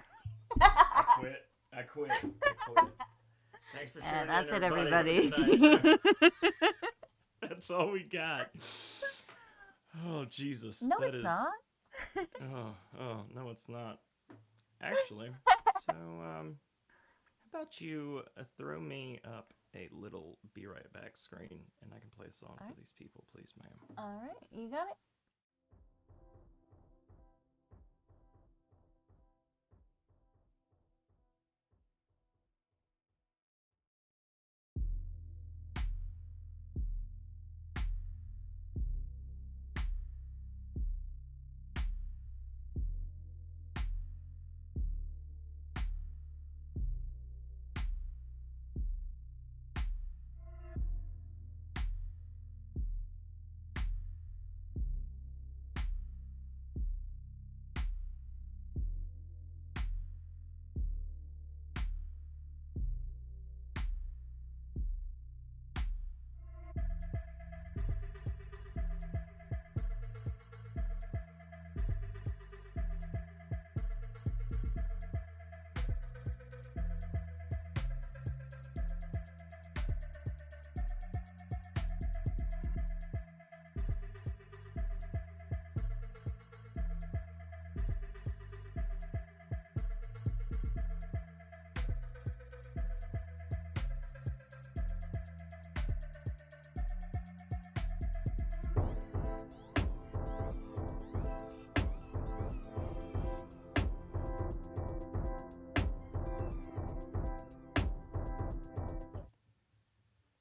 I quit. Thanks for tuning in, that's it, everybody. everybody. That's all we got. Oh, Jesus. No, that it's is... not. Oh, no, it's not. Actually, so, how about you throw me up a little Be Right Back screen, and I can play a song for these people, please, ma'am. All right, you got it.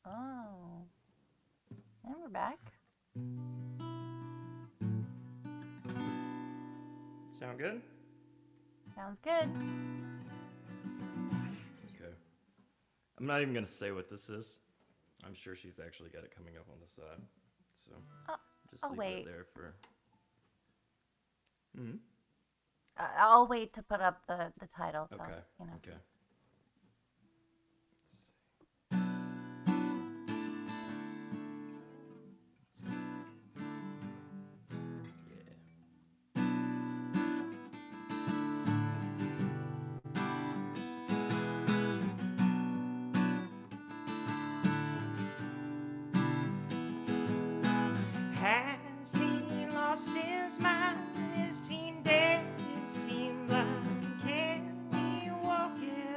Oh, and we're back. Sound good? Sounds good. Okay. I'm not even going to say what this is. I'm sure she's actually got it coming up on the side. So, just leave wait. it there for... Hmm? I'll wait to put up the title. So, Okay. You know. Okay. Has he lost his mind? Is he dead? Is he blind? Can he walk it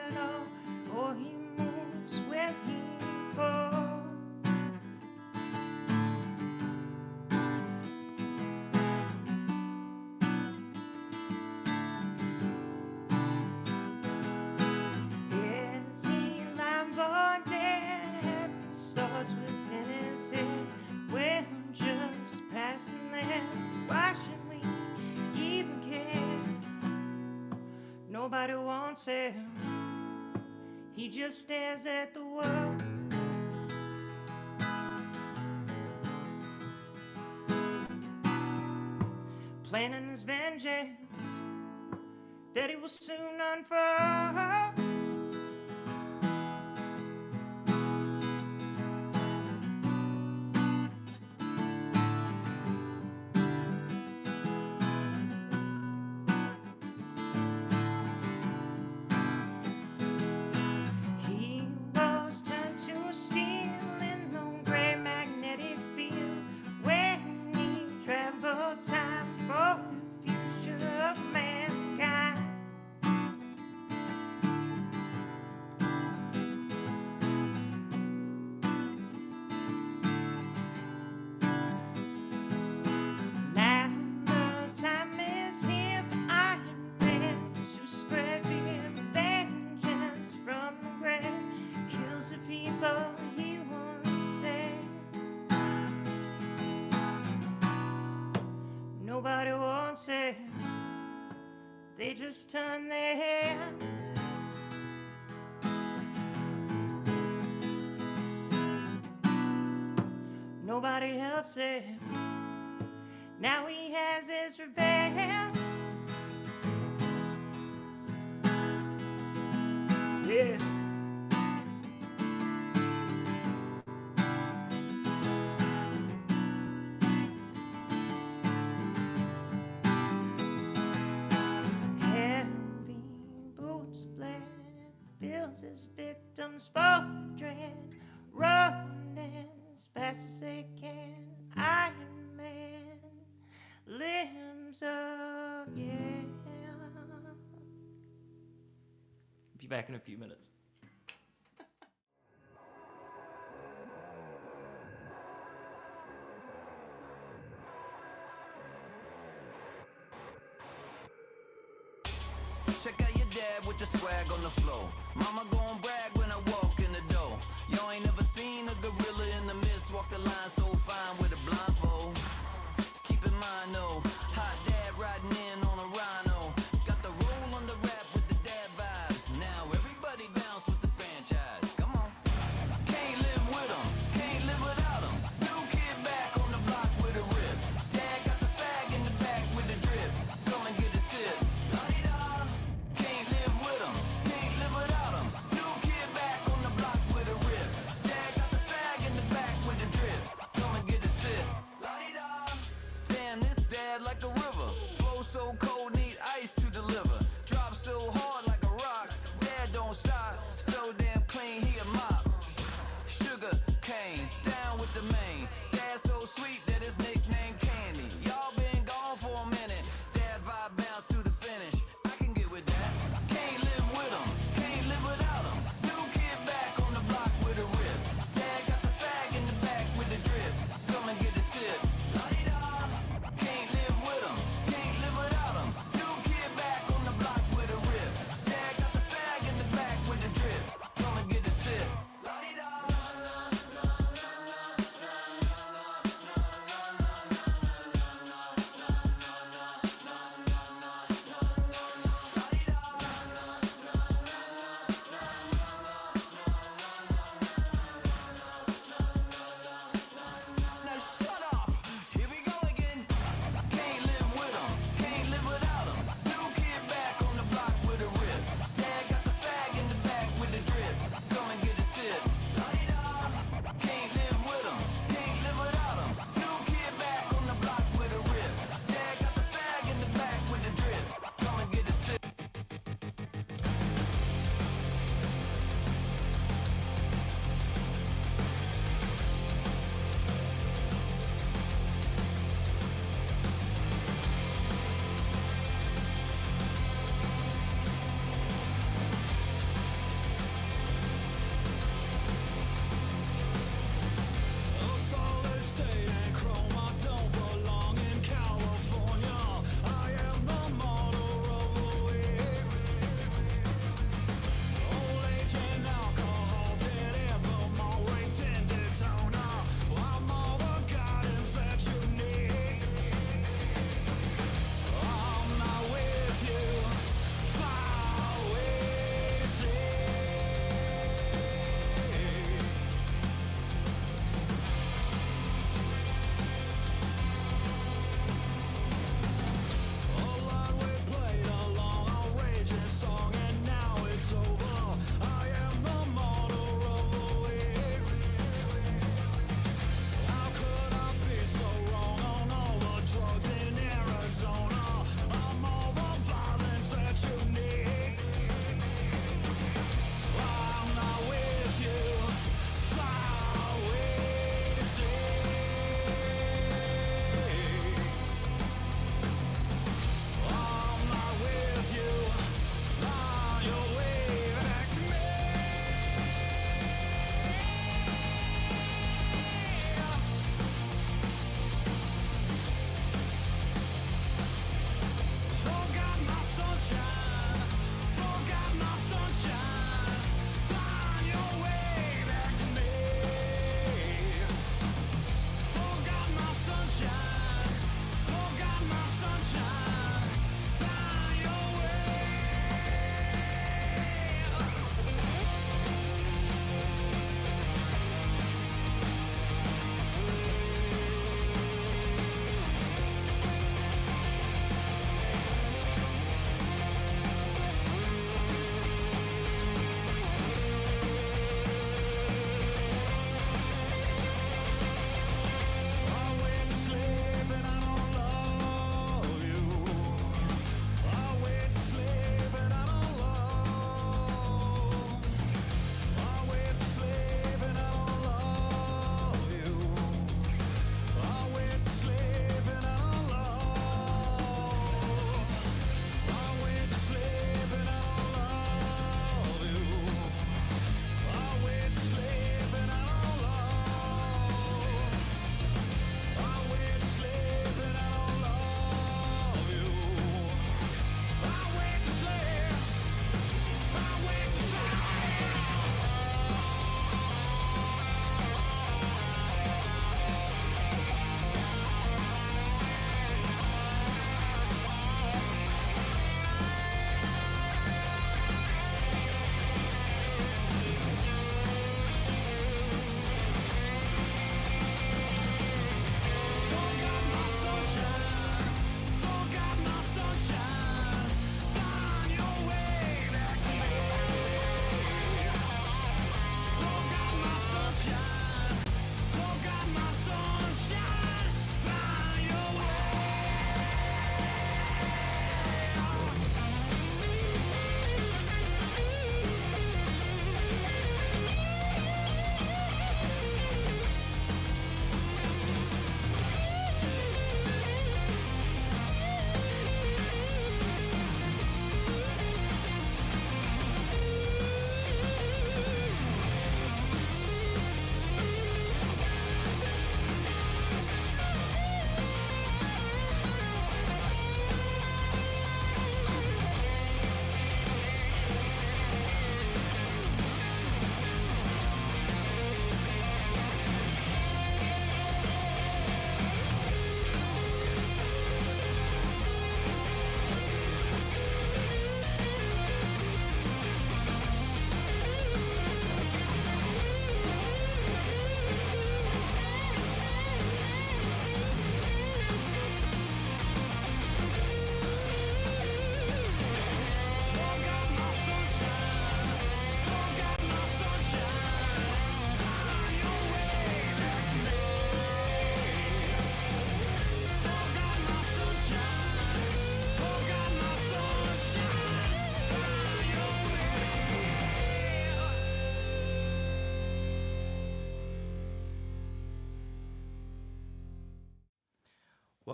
wants him. He just stares at the world. Planning his vengeance that he will soon unfurl. Heroes turn to steel in the gray magnetic field when he travel time for the future of mankind. Now the time is here for Iron Man to spread vengeance from the grave. Kills the people he once saved. Nobody wants it. They just turn their head. Nobody helps it. Now he has his revenge. Yeah. Heavy boots blend, fills his victims for dread, running as fast as they can. Iron Man, limbs up, yeah. Be back in a few minutes. Check out your dad with the swag on the floor. Mama gon' brag when I walk in the door. Y'all ain't never seen a gorilla in the mist walk the line so fine with a blindfold. Keep in mind though, hot dad riding in on a rhino. Got the roll on the rap with the dad vibes. Now everybody bounce with the franchise. Come on. Can't live with 'em, can't live without 'em. New kid back on the block with a rip. Dad got the fag in the back with the drip. Come and get a sip. La-di-da. Can't live with 'em, can't live without 'em. New kid back on the block with a rip. Dad got the fag in the back with the drip. Come and get a sip. La-di-da. Damn, this dad like a river. Flow so cold, need ice to deliver. Drop so hard like a rock. Dad don't stop. So damn clean, he a mop. Sugar cane, down with the main. Dad so sweet that his nickname Candy. Y'all been gone for a minute. Dad vibe bounce to the finish. I can get with that. Can't live with 'em, can't live without 'em. New kid back on the block with a rip. Dad got the fag in the back with the drip. Come and get a sip. La-di-da. Can't live with 'em, can't live without 'em. New kid back on the block with a rip. Dad got the fag in the back with the drip. Come and get a sip. La-di-da.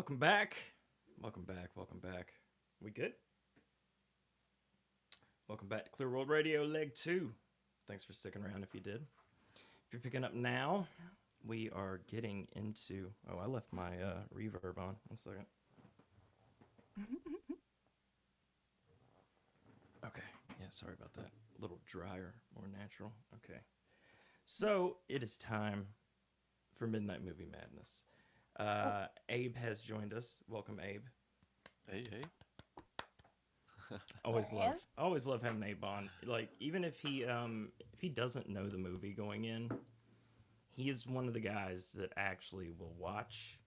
Welcome back. Welcome back. Welcome back. We good? Welcome back to Clear World Radio, Leg 2. Thanks for sticking around if you did. If you're picking up now, we are getting into... Oh, I left my reverb on. 1 second. Okay. Yeah, sorry about that. A little drier, more natural. Okay. So, it is time for Midnight Movie Madness. Abe has joined us. Welcome, Abe. Hey. Always love having Abe on. Like, even if he doesn't know the movie going in, he is one of the guys that actually will watch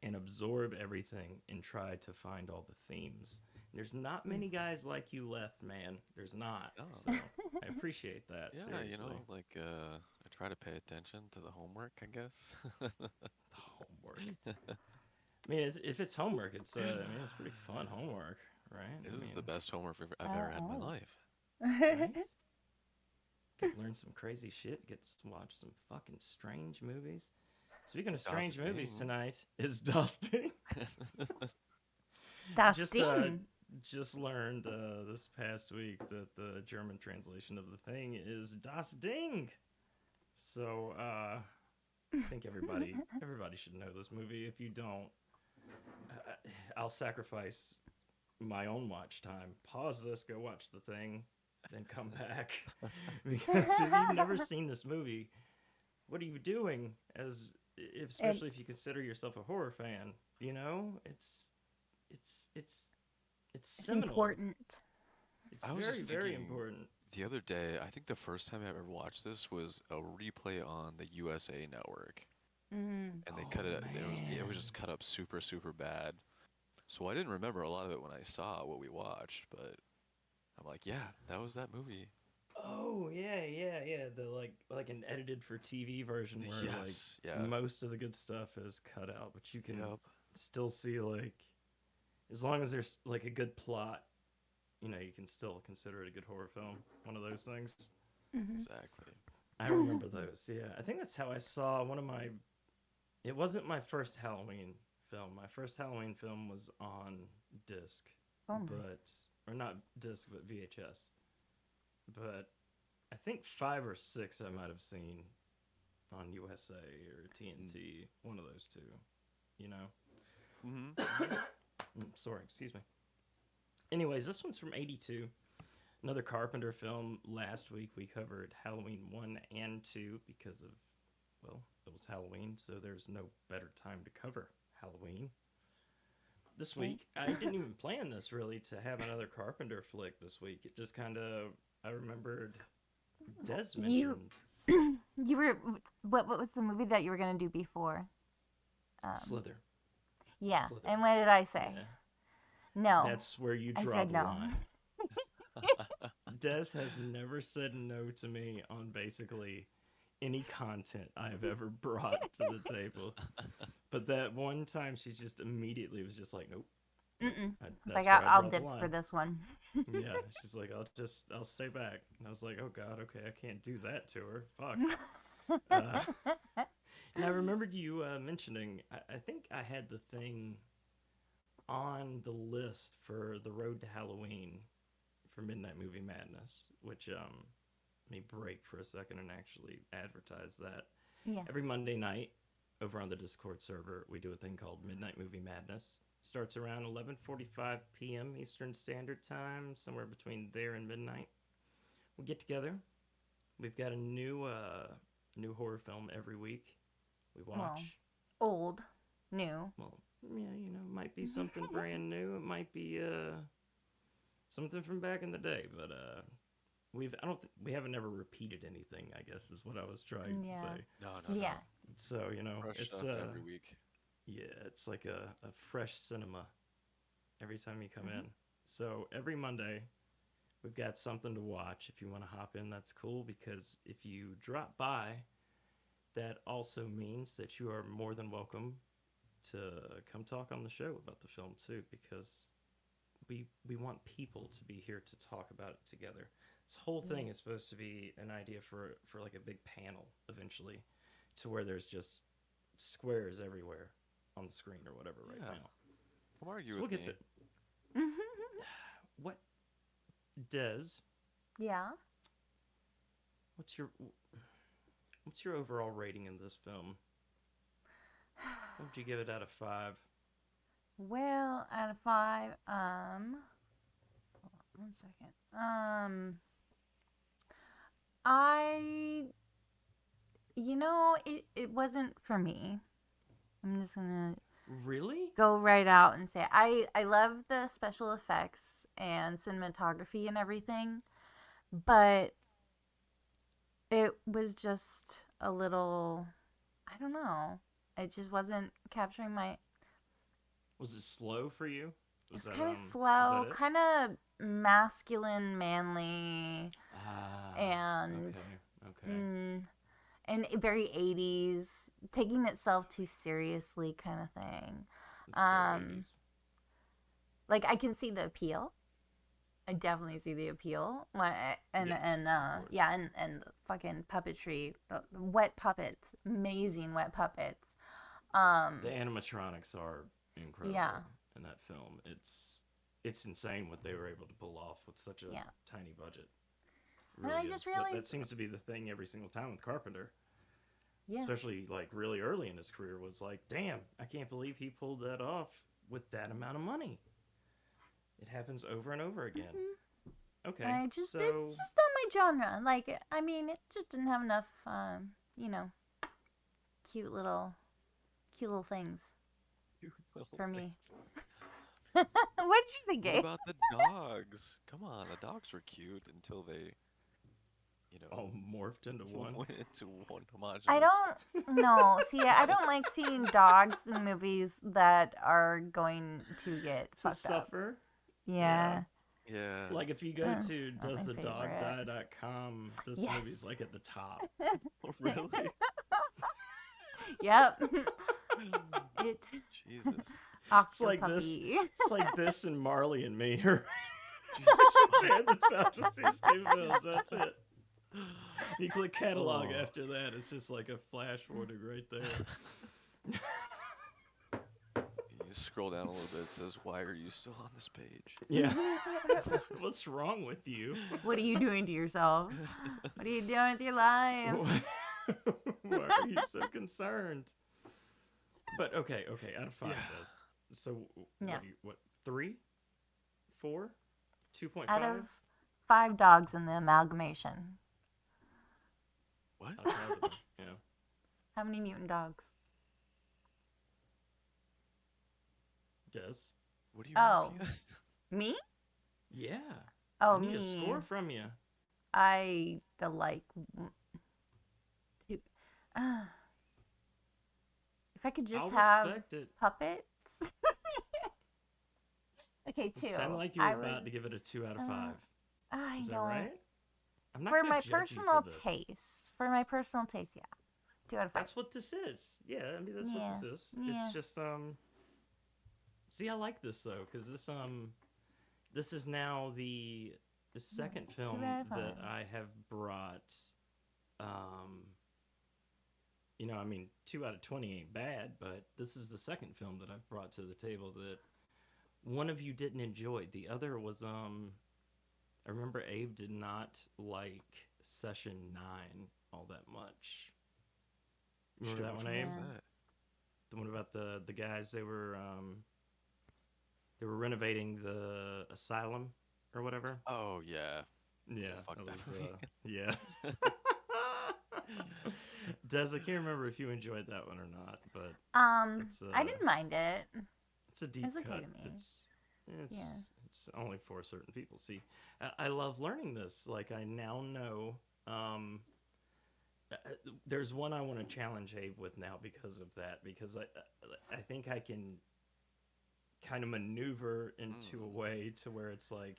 and absorb everything and try to find all the themes. There's not many guys like you left, man. There's not. Oh. So I appreciate that. Yeah, seriously. I try to pay attention to the homework, I guess. Homework. I mean, if it's homework, it's pretty fun homework, right? It is the best homework I've ever had in my life. Right? Get to learn some crazy shit. Get to watch some fucking strange movies. Speaking of strange movies tonight, is Dusting. Just learned this past week that the German translation of the thing is Das Ding. So I think everybody should know this movie. If you don't, I'll sacrifice my own watch time. Pause this, go watch the thing, then come back. Because if you've never seen this movie, what are you doing? Especially if you consider yourself a horror fan, you know, it's seminal. Important. It's very, very important. The other day, I think the first time I ever watched this was a replay on the USA Network. And they cut it. It was just cut up super, super bad. So I didn't remember a lot of it when I saw what we watched, but I'm like, yeah, that was that movie. Oh yeah. The like an edited for TV version where most of the good stuff is cut out, but you can still see as long as there's like a good plot, you know, you can still consider it a good horror film. One of those things. Mm-hmm. Exactly. I remember those. Yeah, I think that's how I saw one of my. It wasn't my first Halloween film. My first Halloween film was on disc, or not disc, but VHS. But I think 5 or 6 I might have seen on USA or TNT. One of those two, you know. Mm-hmm. Sorry, excuse me. Anyways, this one's from '82. Another Carpenter film. Last week we covered Halloween 1 and 2 because of, well, it was Halloween, so there's no better time to cover Halloween. This week, I didn't even plan this really to have another Carpenter flick this week. It just kind of, I remembered Des mentioned. You were, what was the movie that you were going to do before? Slither. Yeah, Slither. and what did I say? Yeah. No. That's where you draw said the no. line. Des has never said no to me on basically any content I have ever brought to the table. But that one time she just immediately was just like, nope. It's like, I'll dip for this one. Yeah, she's like, I'll stay back. And I was like, oh God, okay, I can't do that to her. Fuck. And I remembered you mentioning, I think I had the thing on the list for the Road to Halloween for Midnight Movie Madness, which let me break for a second and actually advertise that. Yeah. Every Monday night over on the Discord server, we do a thing called Midnight Movie Madness. Starts around 11:45 p.m. Eastern Standard Time, somewhere between there and midnight. We get together. We've got a new horror film every week. We watch. Well, old, new. Well, yeah, you know, might be something brand new. It might be something from back in the day, but we haven't ever repeated anything, I guess is what I was trying to say. No. Yeah. So, you know, Fresh it's stuff every week. Yeah, it's like a fresh cinema every time you come in. So every Monday we've got something to watch. If you want to hop in, that's cool, because if you drop by, that also means that you are more than welcome to come talk on the show about the film too, because we want people to be here to talk about it together. This whole thing is supposed to be an idea for like a big panel eventually, to where there's just squares everywhere, on the screen or whatever right Yeah. now. Don't argue So with we'll me. get what Des? Yeah. What's your overall rating in this film? What would you give it out of 5? Well, out of 5, hold on 1 second. It wasn't for me. I'm just gonna Really go right out and say I love the special effects and cinematography and everything, but it was just a little, I don't know. It just wasn't capturing my. Was it slow for you? It's kind of slow, kind of masculine, manly, and okay. And very 80s, taking itself too seriously, kind of thing. It's so 80s. Like I can see the appeal. I definitely see the appeal. And the fucking puppetry, wet puppets, amazing wet puppets. The animatronics are incredible in that film. It's insane what they were able to pull off with such a tiny budget. Really, and I just realized that seems to be the thing every single time with Carpenter. Yeah. Especially like really early in his career was like, damn, I can't believe he pulled that off with that amount of money. It happens over and over again. Mm-hmm. Okay. And it's just not my genre. Like, I mean, it just didn't have enough, cute little things for me. What did you think, Gabe? What about the dogs? Come on, the dogs were cute until they, all morphed into one. Went into one homogeneous. I don't know. See, I don't like seeing dogs in movies that are going to get fucked suffer. Up. Yeah. Yeah. Like if you go to doesthedogdie.com, this movie's like at the top. Oh, really? Yep. Jesus. It's like this and Marley and Me. Jesus. Man, the top of these 2 films. That's it. You click catalog after that. It's just like a flash warning right there. You scroll down a little bit. It says, "Why are you still on this page?" Yeah. What's wrong with you? What are you doing to yourself? What are you doing with your life? Why are you so concerned? But okay, out of 5 does. So what 3? 4? 2.5? Out of 5 dogs in the amalgamation. What? Yeah. How many mutant dogs? Des? What do you Me? Yeah. Oh, I need me. a score from you. I like 2. If I could just have puppets. Okay, 2. It sounded like you were about to give it a 2 out of 5. Is that right? I'm not for gonna my judge you personal for this. taste. For my personal taste, yeah. 2 out of 5. That's what this is. Yeah, I mean that's what this is. Yeah. It's just See, I like this though, because this is now the second film that I have brought. I mean, 2 out of 20 ain't bad, but this is the second film that I've brought to the table that one of you didn't enjoy. The other was I remember Abe did not like Session 9 all that much. Remember that one, Abe? The one about the guys, they were renovating the asylum or whatever. Oh yeah. Yeah. Fuck that was, movie. yeah. Des, I can't remember if you enjoyed that one or not, but I didn't mind it. It's a deep cut. Okay to me. It's only for certain people. See, I love learning this. Like I now know. There's one I want to challenge Abe with now because of that. Because I think I can kind of maneuver into a way to where it's like,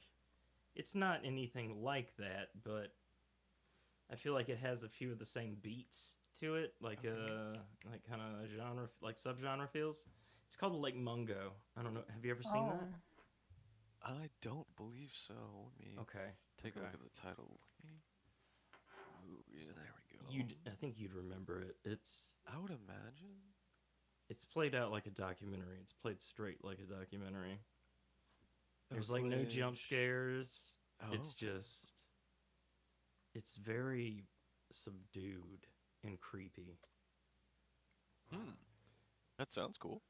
it's not anything like that, but I feel like it has a few of the same beats to it, like kind of genre, like subgenre feels. It's called Lake Mungo. I don't know. Have you ever seen that? I don't believe so. Let me take a look at the title. Ooh, yeah, there we go. I think you'd remember it. I would imagine. It's played out like a documentary. It's played straight like a documentary. There's like no jump scares. It's just, it's very subdued and creepy. That sounds cool.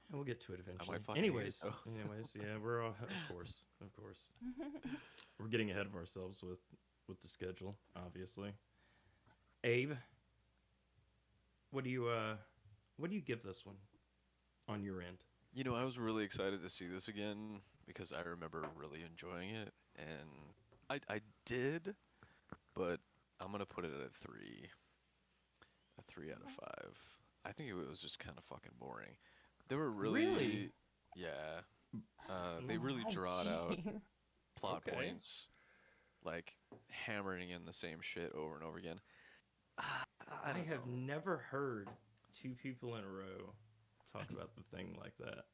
And we'll get to it eventually. I might fucking hate it, Anyways, though. yeah, we're all, of course. We're getting ahead of ourselves with the schedule, obviously. Abe, what do you give this one on your end? You know, I was really excited to see this again because I remember really enjoying it, and I did, but I'm gonna put it at a 3 out of 5. I think it was just kind of fucking boring. They were really? Yeah. They really drawed out plot points, like hammering in the same shit over and over again. I have never heard two people in a row talk about the Thing like that.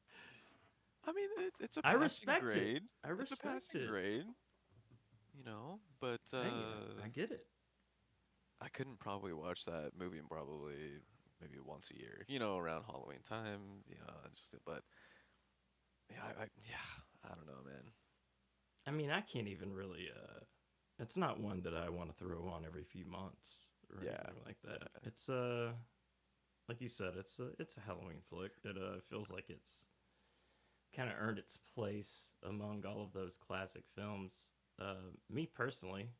I mean, it's a I passing respect grade. it. I respect it's a passing it. grade. You know, but Hey, I get it. I couldn't probably watch that movie maybe once a year. You know, around Halloween time. You know, but yeah, I don't know, man. I mean, I can't even really. It's not one that I want to throw on every few months or anything like that. Yeah. It's like you said, it's a Halloween flick. It feels like it's kind of earned its place among all of those classic films. Me personally,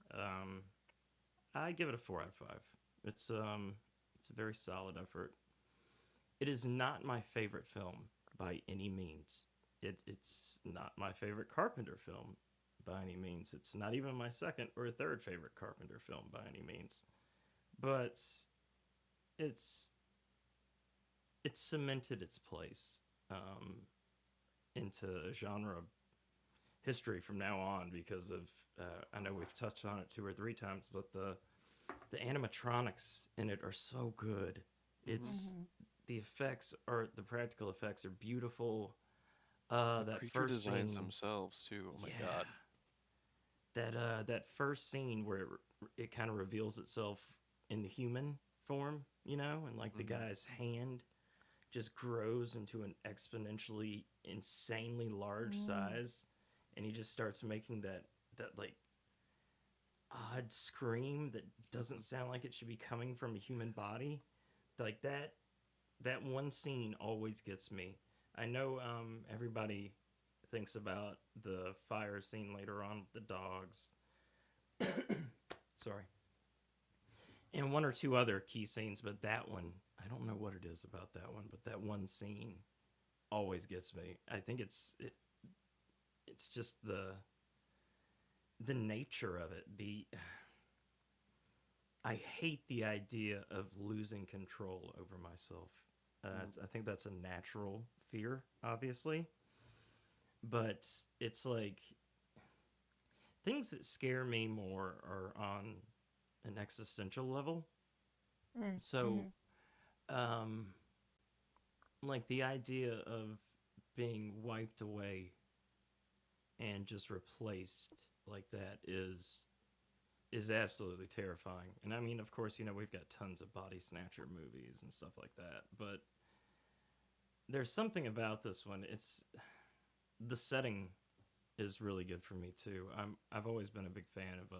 I give it a 4 out of 5. It's a very solid effort. It is not my favorite film by any means. It's not my favorite Carpenter film by any means. It's not even my second or third favorite Carpenter film by any means. But it's cemented its place into genre history from now on because of I know we've touched on it 2 or 3 times, but the animatronics in it are so good. It's the practical effects are beautiful. That creature first designs scene themselves too. Oh my god. That first scene where it kind of reveals itself in the human form, you know, and like the guy's hand just grows into an exponentially insanely large size, and he just starts making that like odd scream that doesn't sound like it should be coming from a human body. Like that one scene always gets me. I know everybody thinks about the fire scene later on with the dogs. Sorry. And 1 or 2 other key scenes, but that one, I don't know what it is about that one, but that one scene always gets me. I think it's just the nature of it. I hate the idea of losing control over myself. I think that's a natural fear, obviously. But it's like things that scare me more are on an existential level. So, like the idea of being wiped away and just replaced like that is absolutely terrifying. And I mean, of course, you know, we've got tons of body snatcher movies and stuff like that, but there's something about this one. The setting is really good for me too. I've always been a big fan of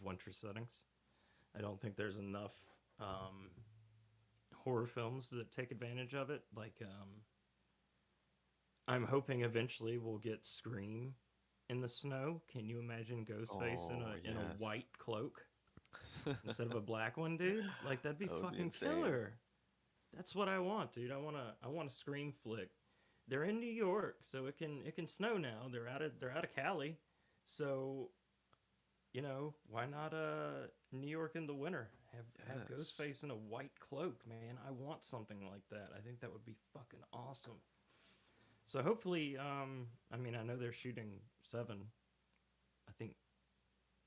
winter settings. I don't think there's enough horror films that take advantage of it. Like I'm hoping eventually we'll get Scream in the snow. Can you imagine Ghostface in a white cloak instead of a black one, dude? Like that'd be fucking killer. That's what I want, dude. I want a Scream flick. They're in New York, so it can snow now. They're out of Cali, so you know why not New York in the winter? Have Ghostface in a white cloak, man. I want something like that. I think that would be fucking awesome. So hopefully, I mean, I know they're shooting 7. I think,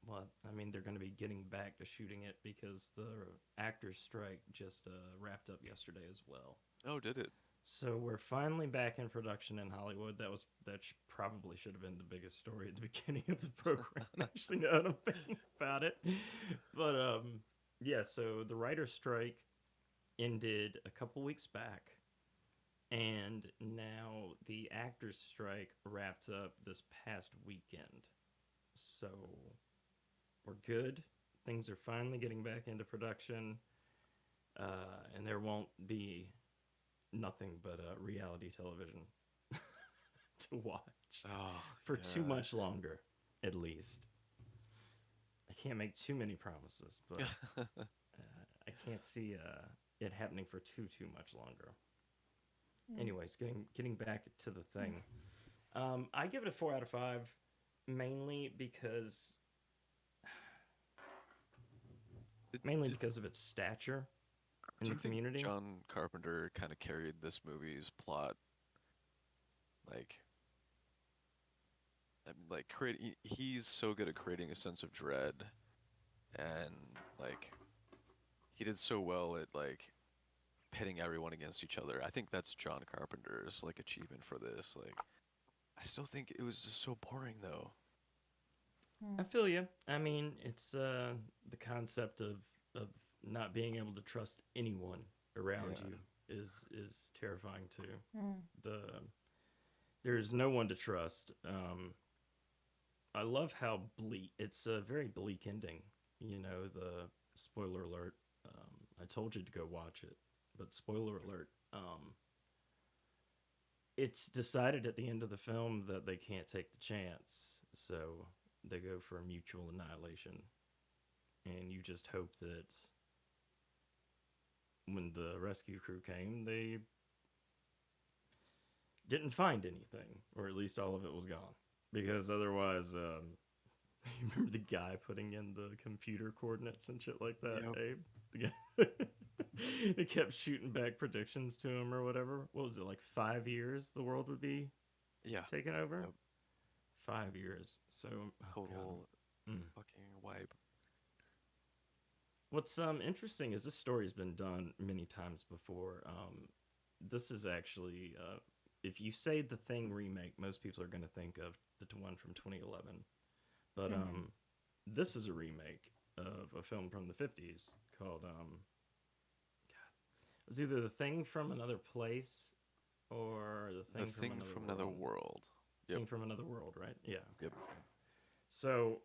well, I mean, they're going to be getting back to shooting it because the actors' strike just wrapped up yesterday as well. Oh, did it? So we're finally back in production in Hollywood. That probably should have been the biggest story at the beginning of the program. Actually, now that I'm thinking about it, but yeah. So the writer's strike ended a couple weeks back. And now the actors' strike wrapped up this past weekend. So we're good. Things are finally getting back into production. And there won't be nothing but reality television to watch for too much longer, at least. I can't make too many promises, but I can't see it happening for too much longer. Anyways, getting back to the thing, I give it a 4 out of 5, mainly because of its stature in the community. John Carpenter kind of carried this movie's plot, he's so good at creating a sense of dread, and he did so well at pitting everyone against each other. I think that's John Carpenter's achievement for this. I still think it was just so boring though. I feel you. I mean, it's the concept of not being able to trust anyone around you is terrifying too. There's no one to trust. I love how bleak. It's a very bleak ending. You know, the spoiler alert. I told you to go watch it, but spoiler alert. It's decided at the end of the film that they can't take the chance, so they go for a mutual annihilation. And you just hope that when the rescue crew came, they didn't find anything, or at least all of it was gone. Because otherwise, you remember the guy putting in the computer coordinates and shit like that, Abe? The guy it kept shooting back predictions to him or whatever. What was it, 5 years the world would be taken over? Yep. 5 years. So, total fucking wipe. What's interesting is this story's been done many times before. This is actually, if you say The Thing remake, most people are going to think of the one from 2011. But this is a remake of a film from the 50s called, it was either The Thing from Another Place or The Thing from Another World. Yep. Thing from Another World, right? Yeah. Yep. So,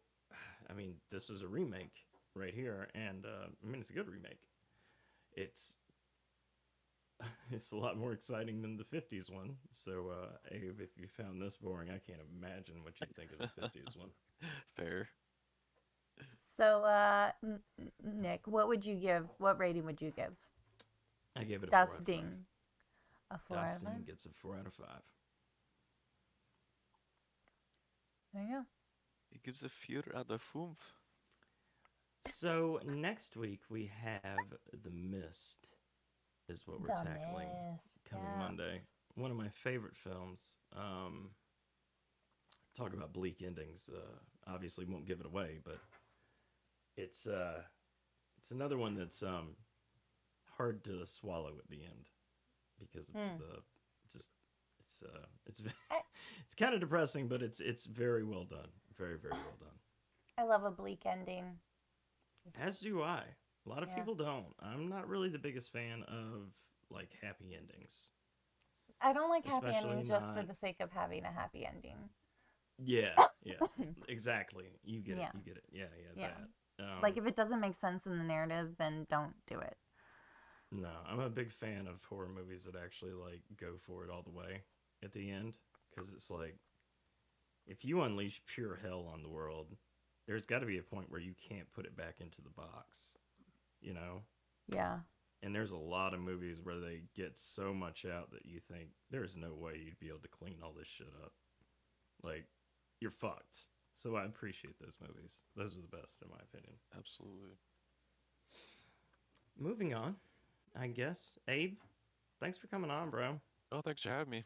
I mean, this is a remake right here, and I mean, it's a good remake. It's a lot more exciting than the 50s one. So, Abe, if you found this boring, I can't imagine what you think of the 50s one. Fair. So, Nick, what rating would you give? I gave it a 4 out of 5. Dusting. A 4 out of 5? Dusting gets a 4 out of 5. There you go. He gives a 4 out of 5. So next week we have The Mist, is what we're tackling coming Monday. One of my favorite films. Talk about bleak endings. Obviously won't give it away, but it's another one that's hard to swallow at the end because of it's kind of depressing, but it's very well done. Very, very well done. I love a bleak ending. As do I. A lot of people don't. I'm not really the biggest fan of happy endings. I don't like happy Especially endings just for the sake of having a happy ending. Yeah, exactly. You get it. You get it. Yeah. That. If it doesn't make sense in the narrative, then don't do it. No, I'm a big fan of horror movies that actually go for it all the way at the end, because it's if you unleash pure hell on the world, there's got to be a point where you can't put it back into the box, you know? Yeah. And there's a lot of movies where they get so much out that you think there's no way you'd be able to clean all this shit up. You're fucked. So I appreciate those movies. Those are the best, in my opinion. Absolutely. Moving on, I guess. Abe, thanks for coming on, bro. Oh, thanks for having me.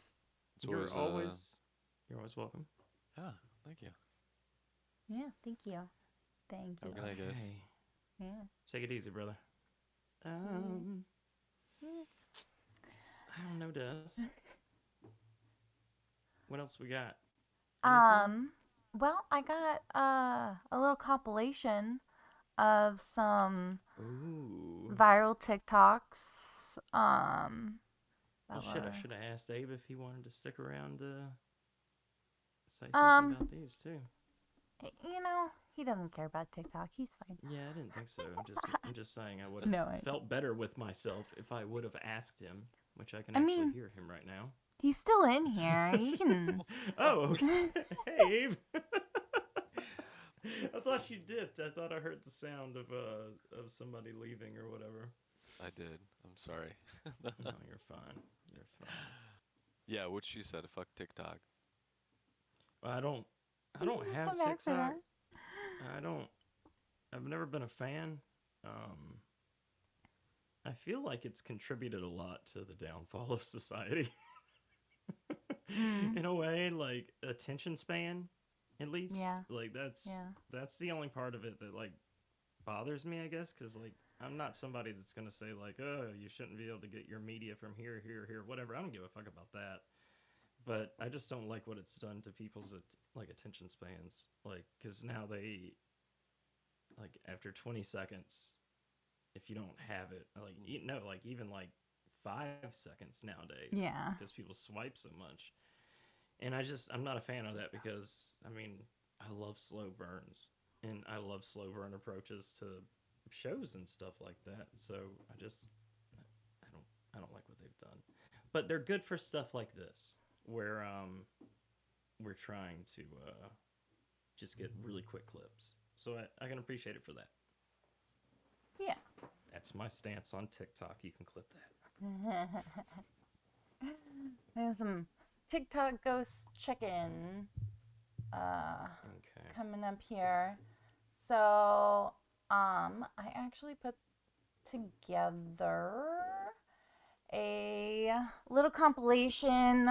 You're always welcome. Yeah, thank you. Yeah, thank you. Thank you. Okay, guys. Yeah. Take it easy, brother. I don't know, Des. What else we got? Well, I got a little compilation of some viral TikToks Well, that shit, I were- should have asked Abe if he wanted to stick around to say Um, something about these too. You know, he doesn't care about TikTok. He's fine. Yeah, I didn't think so. I'm just saying I would have No, felt better with myself if I would have asked him, which I can I actually mean- hear him right now. He's still in here. You can. Oh, okay. Hey, Abe. I thought you dipped. I thought I heard the sound of somebody leaving or whatever. I did. I'm sorry. No, you're fine. You're fine. Yeah, what she said. Fuck TikTok. Well, I don't Just have come back for TikTok. that. I've never been a fan. I feel like it's contributed a lot to the downfall of society. In a way, like attention span, at least. Yeah. Like that's the only part of it that like bothers me, I guess, because like I'm not somebody that's gonna say like, oh, you shouldn't be able to get your media from here, whatever. I don't give a fuck about that. But I just don't like what it's done to people's like attention spans. Like, because now they like after 20 seconds, if you don't have it, like like even like 5 seconds nowadays. Yeah. Because people swipe so much. And I'm not a fan of that because, I mean, I love slow burns. And I love slow burn approaches to shows and stuff like that. So I don't like what they've done. But they're good for stuff like this, where we're trying to just get really quick clips. So I can appreciate it for that. Yeah. That's my stance on TikTok. You can clip that. There's some TikTok ghost chicken coming up here. So I actually put together a little compilation.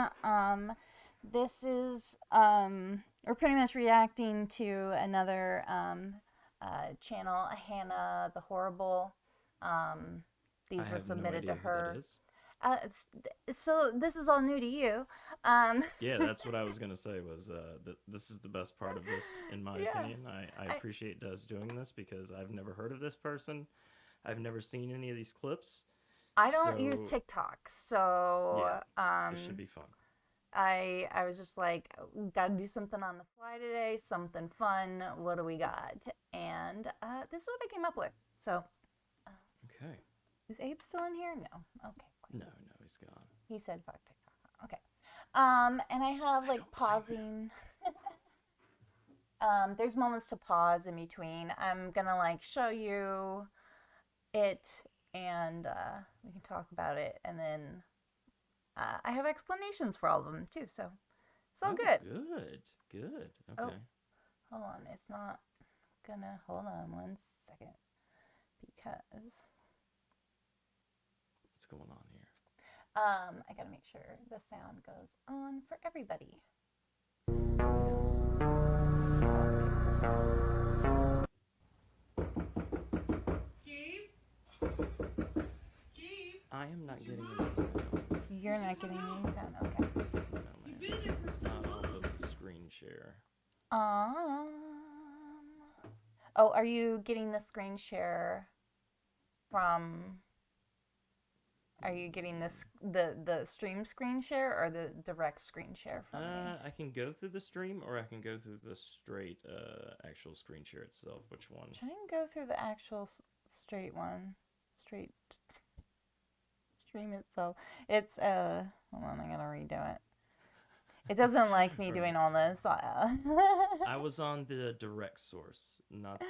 This is we're pretty much reacting to another channel, Hannah the Horrible. These were submitted to her. So this is all new to you. Yeah, that's what I was gonna say. Was this is the best part of this, in my opinion. I appreciate Deux doing this because I've never heard of this person. I've never seen any of these clips. I don't use TikTok, so it should be fun. I was just like, gotta do something on the fly today, something fun. What do we got? And this is what I came up with. So, okay. Is Abe still in here? No. Okay. No, he's gone. He said fuck TikTok. Okay. And I have like pausing. There's moments to pause in between. I'm gonna like show you it, and we can talk about it, and then I have explanations for all of them too. So it's all good. Good. Okay. Oh, hold on. It's not gonna. Hold on 1 second, because what's going on here? I gotta make sure the sound goes on for everybody. Yes. I am not getting any sound. You're not getting any sound. Okay. No, man. Not off of the screen share. Oh, are you getting the screen share from? Are you getting this the stream screen share or the direct screen share from me? I can go through the stream, or I can go through the straight actual screen share itself. Which one? Try and go through the actual straight one. Straight stream itself. It's hold on, I gotta redo it. It doesn't like me doing all this. I was on the direct source, not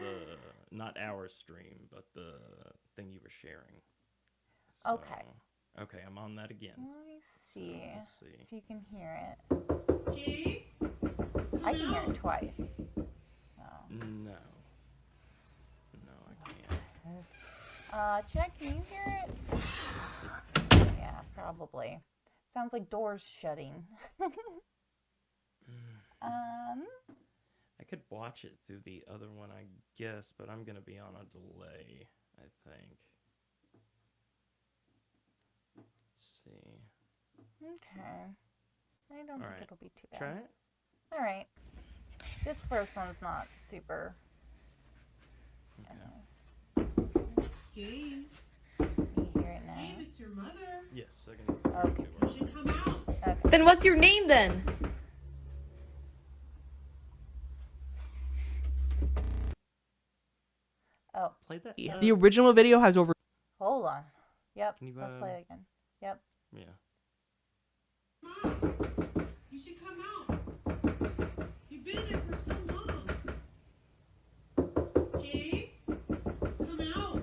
our stream, but the thing you were sharing. So, okay, I'm on that again. Let me see. So, let's see if you can hear it. I can hear it twice. So. No, I can't. Check, can you hear it? Yeah, probably. Sounds like doors shutting. I could watch it through the other one, I guess, but I'm gonna be on a delay, I think. Let's see. Okay. I don't think it'll be too bad. Try it? Alright. This first one's not super. Okay. You hear it now? Hey, it's your mother. Yes. second. Okay. Okay. Then what's your name then? Oh. Play that. The original video has over. Hold on. Yep. Can you, Let's play it again. Yep. Yeah. You should come out. You've been there for so long. Okay? Come out.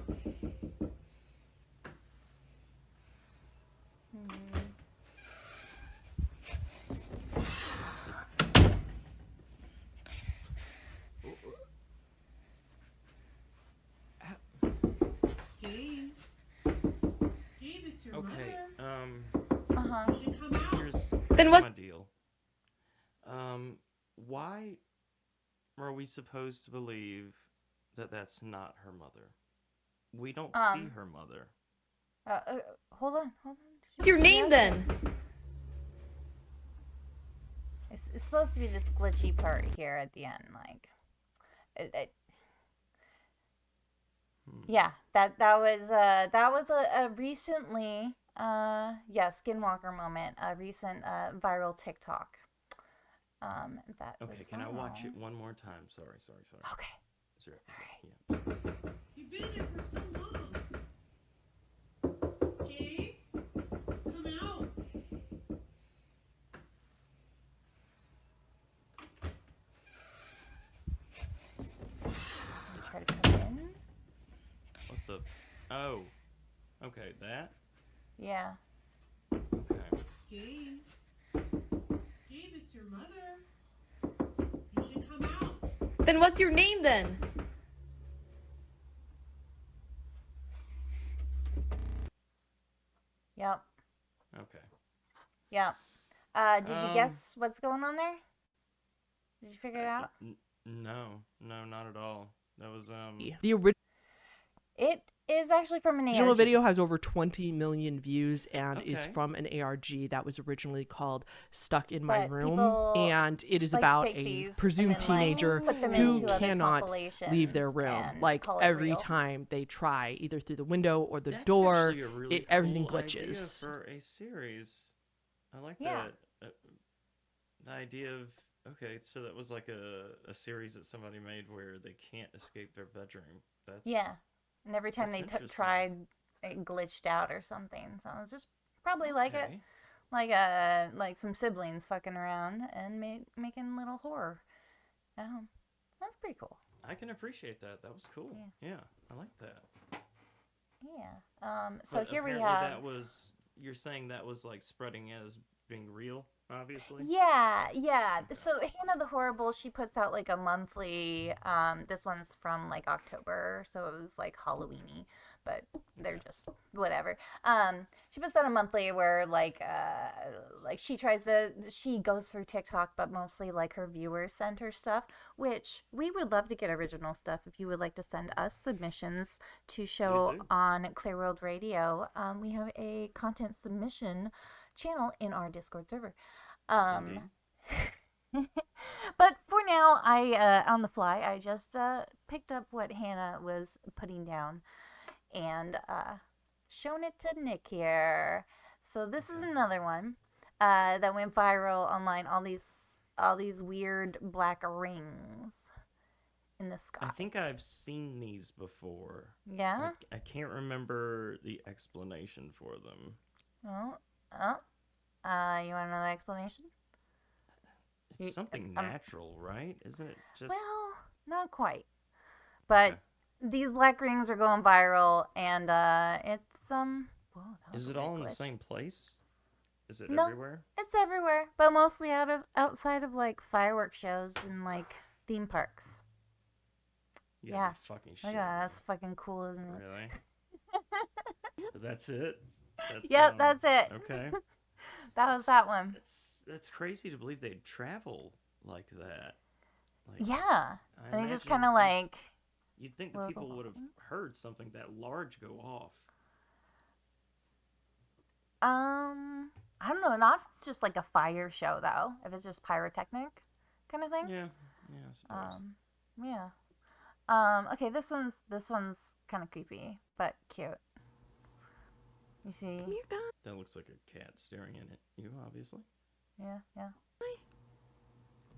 Gabe. Gabe, it's your Okay. Uh-huh. You should come out. Then what? My deal. Why are we supposed to believe that that's not her mother? We don't see her mother. Hold on. What's your name then? It's supposed to be this glitchy part here at the end, like. Yeah, that was a recently Skinwalker moment, a recent viral TikTok. That Okay, was can I watch viral. it one more time? Sorry. Okay. Sure. Yeah. You've been there for so long. Okay? Come out. You try to come in. What the? Oh. Okay, that. Yeah. Okay. Gabe. Gabe, it's your mother. You should come out. Then what's your name then? Yep. Okay. Yep. Did you guess what's going on there? Did you figure it out? No, not at all. That was The original It is actually from an original ARG. video has over 20 million views and is Okay. from an ARG that was originally called Stuck in My But Room. people And it is like to about take a these and presumed then, like, teenager put them who into other cannot leave their compilations room. and Like call it every real. time they try, either through the window or the That's door, actually a really everything cool glitches. idea for a series. I like Yeah. that. The idea of okay, so that was like a series that somebody made where they can't escape their bedroom. That's Yeah. And every time they that's interesting. tried, it glitched out or something. So it was just probably like it, Okay. like some siblings fucking around and making little horror. That's pretty cool. I can appreciate that. That was cool. Yeah, I like that. Yeah. So But here we apparently have. that was you're saying that was like spreading as being real, obviously. Yeah. So Hannah the Horrible, she puts out like a monthly. This one's from like October, so it was like Halloweeny, but they're just whatever. She puts out a monthly where like she goes through TikTok, but mostly like her viewers send her stuff, which we would love to get original stuff. If you would like to send us submissions to show on Clear World Radio, we have a content submission channel in our Discord server. But for now, I on the fly, I just picked up what Hannah was putting down and shown it to Nick here. So this is another one that went viral online. All these weird black rings in the sky. I think I've seen these before. Yeah? I can't remember the explanation for them. You want to know the explanation? It's something natural, right? Isn't it just... Well, not quite. But these black rings are going viral, and it's whoa, that was Is a it weird all in the glitch. same place? Is it No, everywhere? it's everywhere, but mostly outside of like fireworks shows and like theme parks. You gotta be fucking Look at shitting that. me. That's fucking cool, isn't it? Really? That's it? Yep, that's it. Okay. That was that one. That's crazy to believe they'd travel like that. Like, Yeah. I And they just imagine kind of like. You'd think that people would have heard something that large go off. I don't know. Not if it's just like a fire show though. If it's just pyrotechnic kind of thing. Yeah, I suppose. Yeah. Okay, this one's kind of creepy but cute. You see? That looks like a cat staring in at you, obviously. Yeah.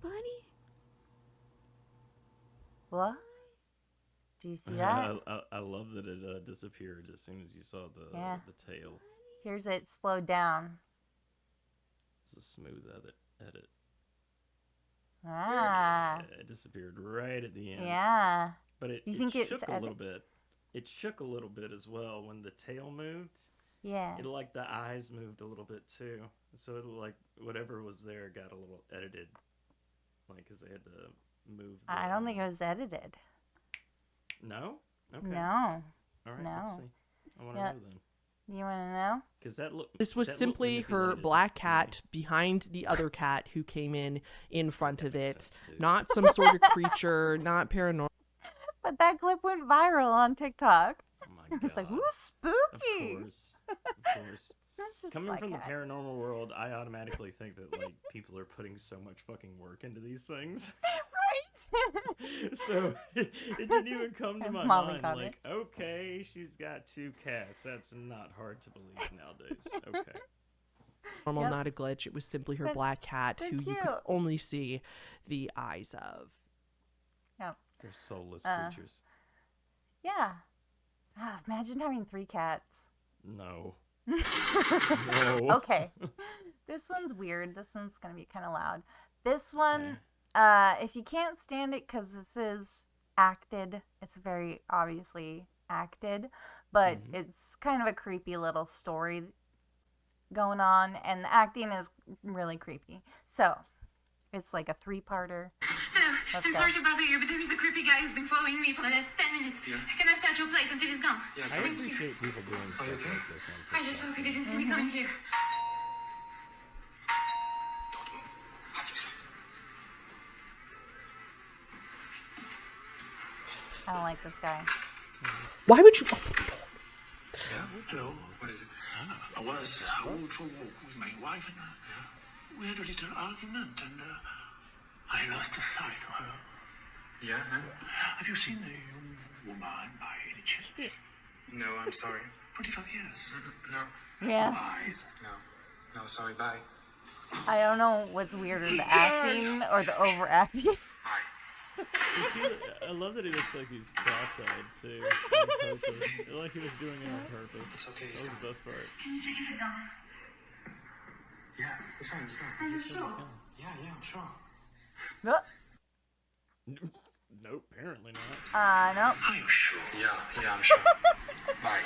Buddy. What? Do you see that? I love that it disappeared as soon as you saw the tail. Here's it slowed down. It's a smooth edit. Ah. Yeah, it disappeared right at the end. Yeah. But it shook a little bit. It shook a little bit as well when the tail moved. Yeah. It like the eyes moved a little bit too. So it like whatever was there got a little edited. Like, because they had to move. I don't think it was edited. No? Okay. No. All right, No. let's see. I want to know then. You want to know? Because This was simply her black cat behind the other cat who came in front of it. Not some sort of creature, not paranormal. But that clip went viral on TikTok. Oh my god. It's like, ooh, spooky. Of course. That's just Coming my from cat. the paranormal world, I automatically think that like people are putting so much fucking work into these things. Right. So it didn't even come to my Molly mind. got Like, okay, she's got 2 cats. That's not hard to believe nowadays. Okay. Normal, not a glitch. It was simply her black cat who you could only see the eyes of. Yep. They're soulless creatures. Yeah. Imagine having 3 cats. No. No. Okay. This one's weird. This one's going to be kind of loud. This one, if you can't stand it because this is acted, it's very obviously acted, but it's kind of a creepy little story going on, and the acting is really creepy. So, it's like a 3-parter. I'm sorry to bother you, but there is a creepy guy who's been following me for the last 10 minutes. Yeah. Can I stay at your place until he's gone? Yeah, I appreciate people doing stuff like this on I just hope he didn't see me coming here. I don't like this guy. Why would you open the door? Hello, what is it? I was out for a walk with my wife and we had a little argument and I lost sight of her. Yeah, huh? Have you seen the young woman by any chance? No, I'm sorry. 25 years? No. Yeah. Lies? No, sorry, bye. I don't know what's weirder, the acting or the overacting. I love that he looks like he's cross-eyed too. On purpose. Like he was doing it on purpose. It's okay. That was the best part. Can you check if he's gone? Yeah, it's fine. It's fine. Are you sure? Yeah, I'm sure. Nope, apparently not. Nope. Are you sure? Yeah, I'm sure. Bye.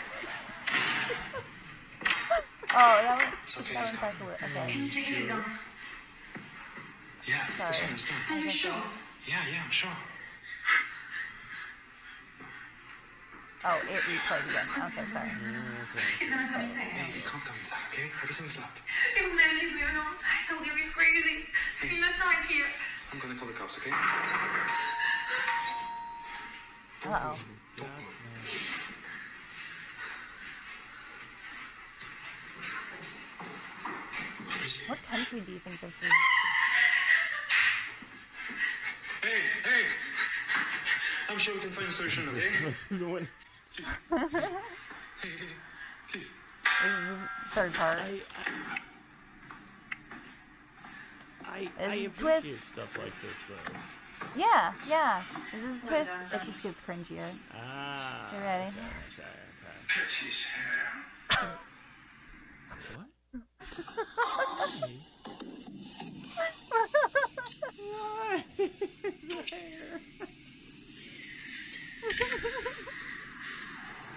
Oh, that one. It's okay. That It's one's fine. back away. Okay. Can you check if he's gone? Yeah, Sorry. it's fine. It's fine. Are you sure? Yeah, I'm sure. Oh, it replayed again. Okay, sorry. He's gonna come inside. Hey, he can't come inside, okay? Everything is locked. He will never leave me alone. I told you he's crazy. He must not here. I'm gonna call the cops, okay? Uh-oh. Don't move. Where is he? What country do you think this is? Hey! I'm sure we can find a solution, okay? Hey, please. This is the third part. I This is a appreciate twist. stuff like this though. Yeah. This is a twist. It just gets cringier. Ah. You ready? Okay. What? Why? The hair.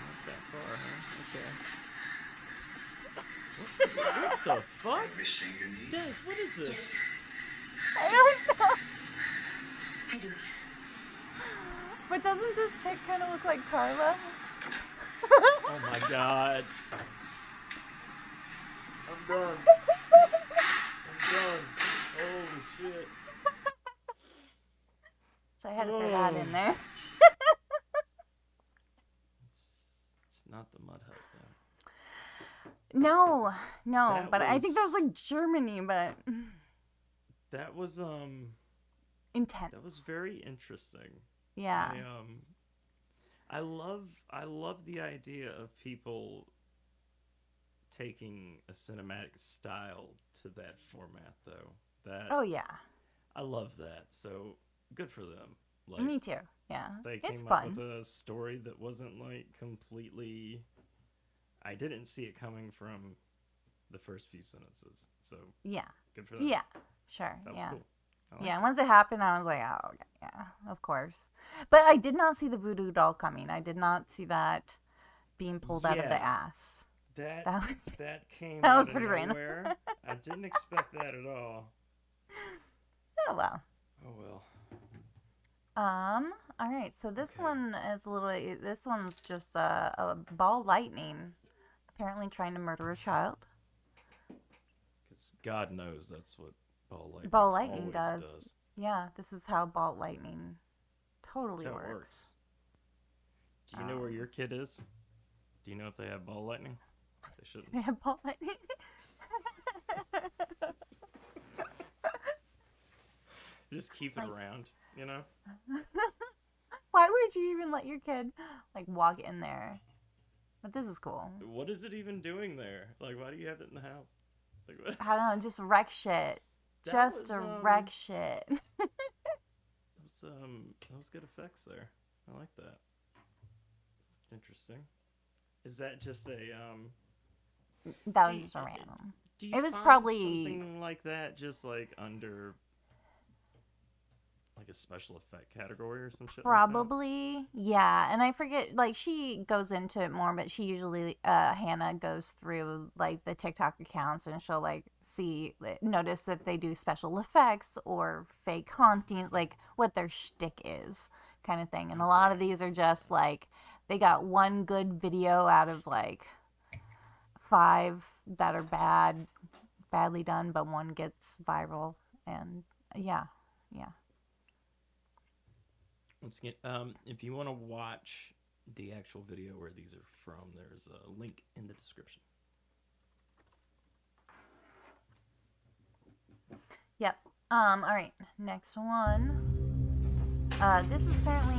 Not that far, huh? Okay. What the fuck? Des, what is this? Yes. I don't know. I do. But doesn't this chick kind of look like Carla? Oh my god. I'm done. Holy shit. So I had to throw that in there. It's not the Mud Hut though. No, That but I think that was was- like Germany, but That was intense. That was very interesting. Yeah. I love the idea of people taking a cinematic style to that format, though. That Oh yeah. I love that. So good for them. Like, Me too. Yeah. They It's came fun. up with a story that wasn't like completely. I didn't see it coming from the first few sentences. So Yeah. good for them. Yeah. Sure. That was yeah. cool. Yeah. Once it happened, I was like, oh, okay, yeah, of course. But I did not see the voodoo doll coming. I did not see that being pulled out of the ass. That was, came that was out of pretty random. nowhere. I didn't expect that at all. Oh well. Oh well. All right. So this one is a little. This one's just a ball lightning, apparently trying to murder a child. Because God knows that's what ball lightning always does. Yeah, this is how ball lightning totally that's how it works. Do you know where your kid is? Do you know if they have ball lightning? They shouldn't. They have ball lightning. Just keep it around, you know? Why would you even let your kid like walk in there? But this is cool. What is it even doing there? Like, why do you have it in the house? Like, what? I don't know, just wreck shit. That wreck shit. That was good effects there. I like that. Interesting. Is that just a That was just a random. Do you It was find probably something like that just like under like a special effect category or some shit probably, yeah. And I forget, like, she goes into it more, but she usually, Hannah goes through, like, the TikTok accounts and she'll, like, notice that they do special effects or fake haunting, like, what their shtick is, kind of thing. And a lot of these are just, like, they got one good video out of, like, 5 that are badly done, but one gets viral. And, yeah. Once again, if you want to watch the actual video where these are from, there's a link in the description. Yep. All right. Next one. This is apparently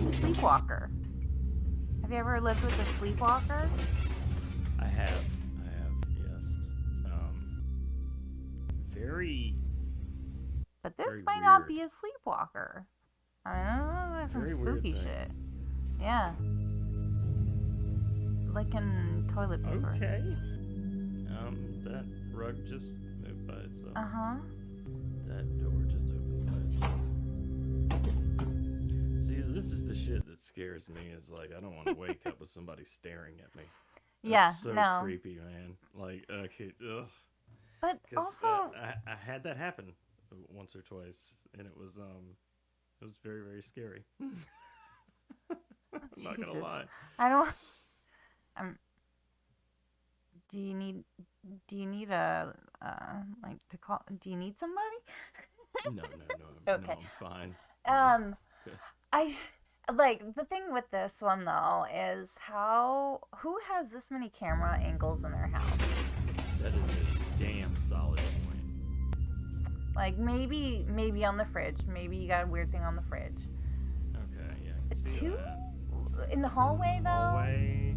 a sleepwalker. Have you ever lived with a sleepwalker? I have, yes. Very. But this very might weird. not be a sleepwalker. I don't know, there's some Very weird spooky thing. shit. Yeah. Licking toilet paper. Okay. That rug just moved by itself. That door just opened by itself. See, this is the shit that scares me. Is like I don't want to wake up with somebody staring at me. That's Yeah, so no. creepy, man. Like, okay, ugh. But 'Cause, also, I had that happen once or twice, and it was very, very scary. I'm not gonna Jesus. lie. I don't. Do you need a like to call? Do you need somebody? No, Okay. I'm fine. I like the thing with this one though is who has this many camera angles in their house? That is a damn solid point. Like maybe on the fridge. Maybe you got a weird thing on the fridge. Okay, yeah. I can see 2 that. in the hallway though. Hallway.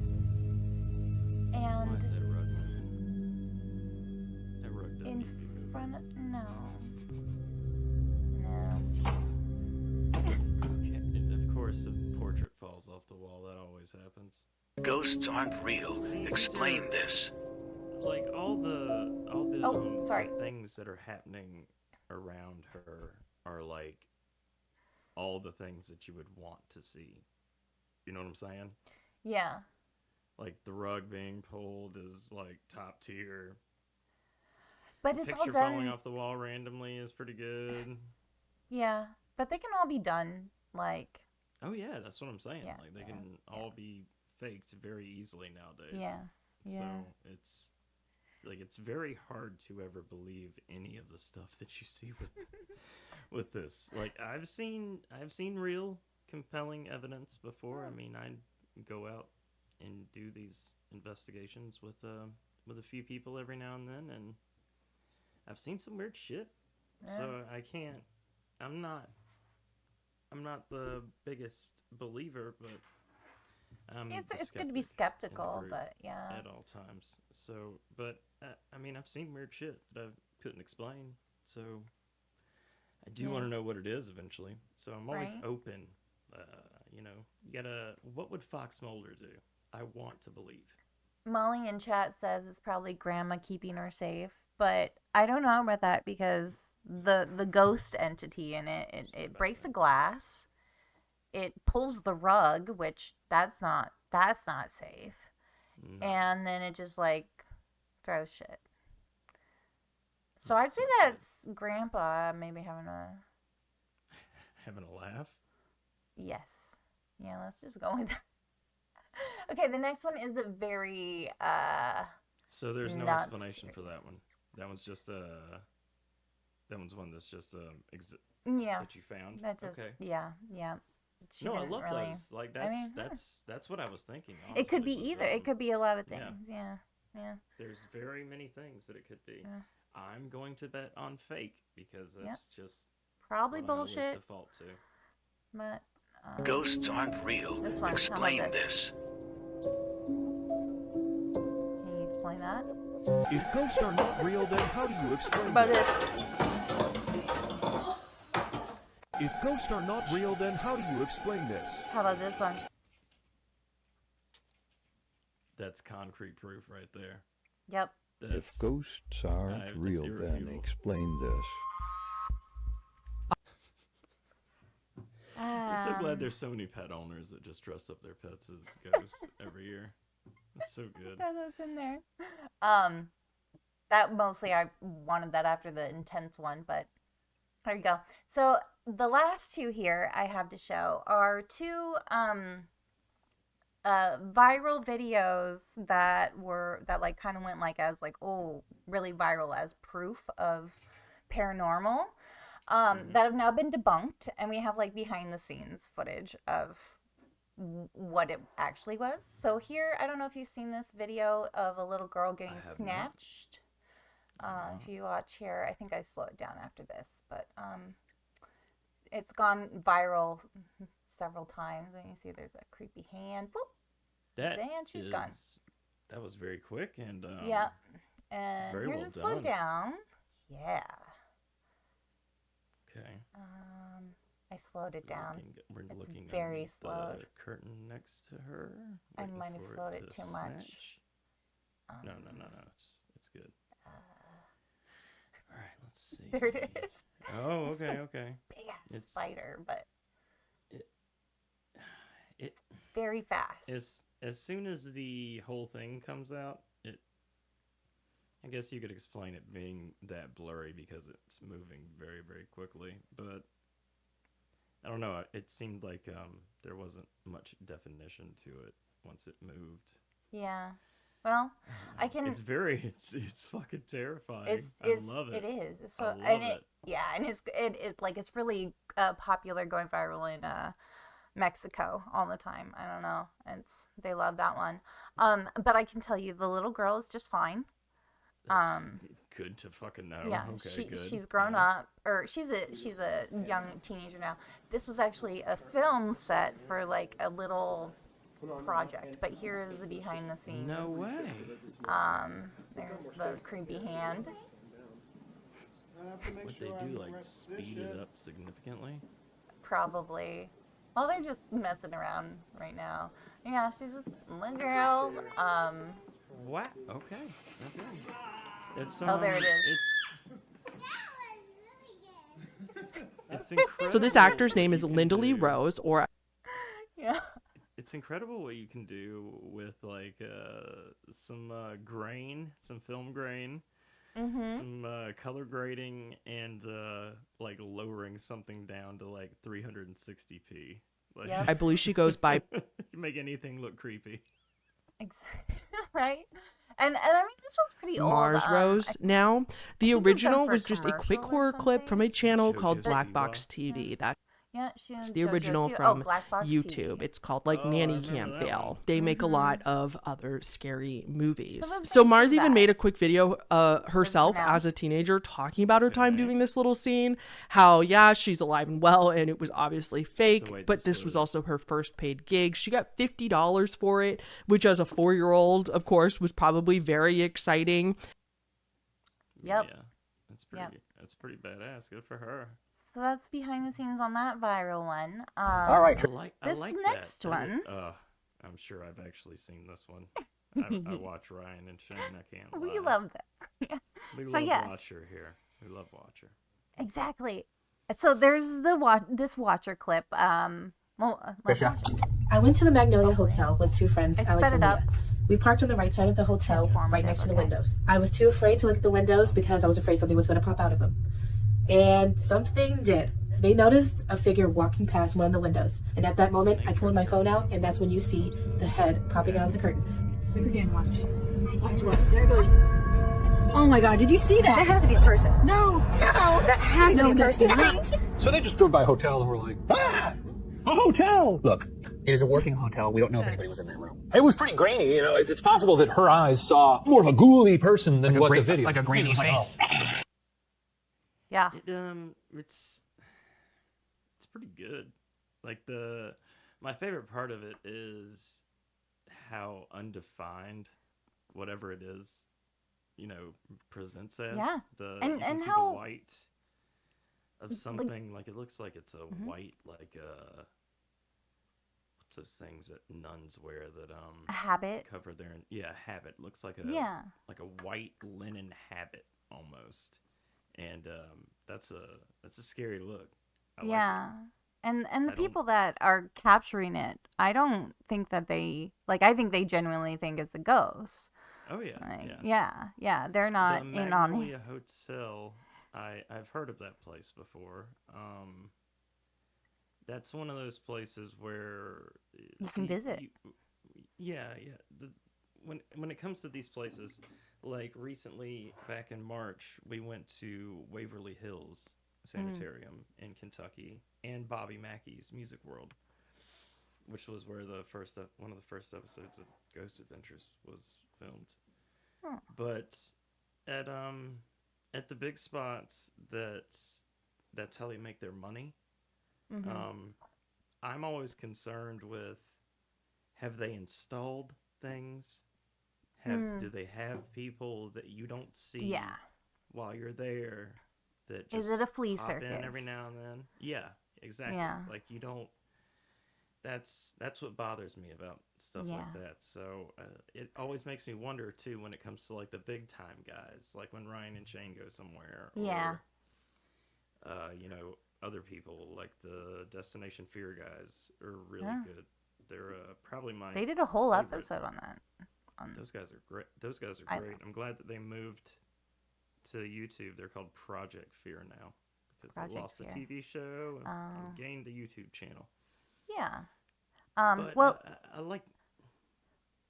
And Why is that rug moving? That rug doesn't need to be moving. front of, no. Okay, of course, the portrait falls off the wall. That always happens. Ghosts aren't real. Explain this. Like all the sorry. things that are happening around her are like all the things that you would want to see. You know what I'm saying? Yeah. Like the rug being pulled is like top tier. But it's Picture all done. falling off the wall randomly is pretty good. Yeah, but they can all be done like. Oh yeah, that's what I'm saying. Yeah, Like they can all be faked very easily nowadays. Yeah. So Yeah. it's very hard to ever believe any of the stuff that you see with this. Like I've seen real compelling evidence before. I mean, I go out and do these investigations with a few people every now and then, and I've seen some weird shit. Yeah. So I'm not the biggest believer, but It's good to be skeptical, but yeah. At all times. So, but I mean, I've seen weird shit that I couldn't explain. So, I do want to know what it is eventually. So I'm always open. You know, you gotta. What would Fox Mulder do? I want to believe. Molly in chat says it's probably grandma keeping her safe, but I don't know about that because the ghost entity in it breaks the glass, it pulls the rug, which that's not safe, and then it just like throws shit. So I'd say that's Grandpa maybe having a laugh. Yes, yeah. Let's just go with that. Okay, the next one is a very So there's no explanation for that one. That one's just that one's one that's just that you found. That just okay. Yeah. No, I love those. Like that's what I was thinking. Honestly, it could be either. It could be a lot of things. Yeah. There's very many things that it could be. Yeah. I'm going to bet on fake because that's just probably what I always bullshit. default to. But Ghosts aren't real. This one, Explain this. Can you explain that? If ghosts are not real, then how do you explain about this? If ghosts are not real, then how do you explain this? How about this one? That's concrete proof right there. Yep. If ghosts aren't real, then explain this. I'm so glad there's so many pet owners that just dress up their pets as ghosts every year. It's so good. That's in there. That mostly I wanted that after the intense one, but there you go. So the last two here I have to show are two viral videos that like kind of went like as like really viral as proof of paranormal. That have now been debunked, and we have like behind the scenes footage of what it actually was. So here, I don't know if you've seen this video of a little girl getting snatched. If you watch here, I think I slow it down after this, but it's gone viral several times, and you see there's a creepy hand. Whoop, and she's gone. That was very quick and yeah, and very here's well a slow done. down. Yeah. Okay. I slowed it down. We're it's looking very at slow. the curtain next to her. I might have slowed it too much. No. It's good. All right, let's see. There it is. Oh, okay, okay. Big ass spider, but it very fast. As soon as the whole thing comes out, I guess you could explain it being that blurry because it's moving very, very quickly. But I don't know. It seemed like there wasn't much definition to it once it moved. Yeah. Well, I can. It's fucking terrifying. I love it. It is. So, I love and it. Yeah, and it's really popular, going viral in Mexico all the time. I don't know. They love that one. But I can tell you, the little girl is just fine. That's good to fucking know. Yeah, okay, good. She's grown up, or she's a young teenager now. This was actually a film set for like a little project, but here is the behind the scenes. No way. There's the creepy hand. What they do, like speed it up significantly? Probably. Well, they're just messing around right now. Yeah, she's just a little girl. What? Okay. It's there it is. It's incredible. So this actor's name is Linda Lee Rose, or yeah. It's incredible what you can do with like some grain, some film grain, some color grading, and like lowering something down to like 360p. Like, Yep. I believe she goes by you make anything look creepy. Exactly. Right? And I mean, this one's pretty old. Mars Rose now. The think it was done original for was just a quick commercial or horror clip from a channel Shows called you Black Siwa. Box TV. That Yeah, it's the original from Black Box YouTube. TV. It's called like Nanny Cam Vale. They make a lot of other scary movies. Some of So them Mars do even that. made a quick video herself now. as a teenager talking about her time doing this little scene. How, yeah, she's alive and well, and it was obviously fake, wait, but this was also her first paid gig. She got $50 for it, which as a 4-year-old, of course, was probably very exciting. Yep. Yeah, that's pretty badass. Good for her. So that's behind the scenes on that viral one. All right. This next one. I'm sure I've actually seen this one. I watch Ryan and Shane. I can't lie. We love that. Yeah. We So love yes. Watcher here. We love Watcher. Exactly. So there's this Watcher clip. Let's watch it. I went to the Magnolia Hotel with 2 friends, I Alex sped and it up. Mia. We parked on the right side of the hotel, right next to the windows. I was too afraid to look at the windows because I was afraid something was going to pop out of them. And something did. They noticed a figure walking past one of the windows. And at that moment, I pulled my phone out, and that's when you see the head popping out of the curtain. Look again, watch. Watch. There it goes. Oh my god, did you see that? That has to be a person. No. That has to be a person. So they just drove by a hotel and were like, ah, a hotel. Look, it is a working hotel. We don't know if anybody was in that room. It was pretty grainy. You know, it's possible that her eyes saw more of a ghouly person than what the video. Like a grainy face. Yeah. It's pretty good. Like my favorite part of it is how undefined whatever it is, presents as. Yeah. You And can see how the white of something, like it looks like it's a white, like what's those things that nuns wear that a habit. cover their habit. Looks like like a white linen habit almost. And that's a scary look. I like it. And the people that are capturing it, I don't think that they I think they genuinely think it's a ghost. Oh yeah, yeah. They're not the in on Magnolia it. Hotel. I've heard of that place before. That's one of those places where You can visit. When it comes to these places, like recently back in March, we went to Waverly Hills Sanitarium in Kentucky and Bobby Mackey's Music World, which was where one of the first episodes of Ghost Adventures was filmed. Huh. But at the big spots that's how they make their money. I'm always concerned with, have they installed things? Do they have people that you don't see while you're there? That just Is it a flea pop circus? in every now and then? Yeah, exactly. Yeah. Like you don't. That's what bothers me about stuff like that. So it always makes me wonder too when it comes to like the big time guys, like when Ryan and Shane go somewhere. Or, other people like the Destination Fear guys are really good. They're probably my. They did a whole favorite. episode on that. Those guys are great. Those guys are great. I'm glad that they moved to YouTube. They're called Project Fear now because they lost the TV show and gained the YouTube channel. Yeah. But, well, I like.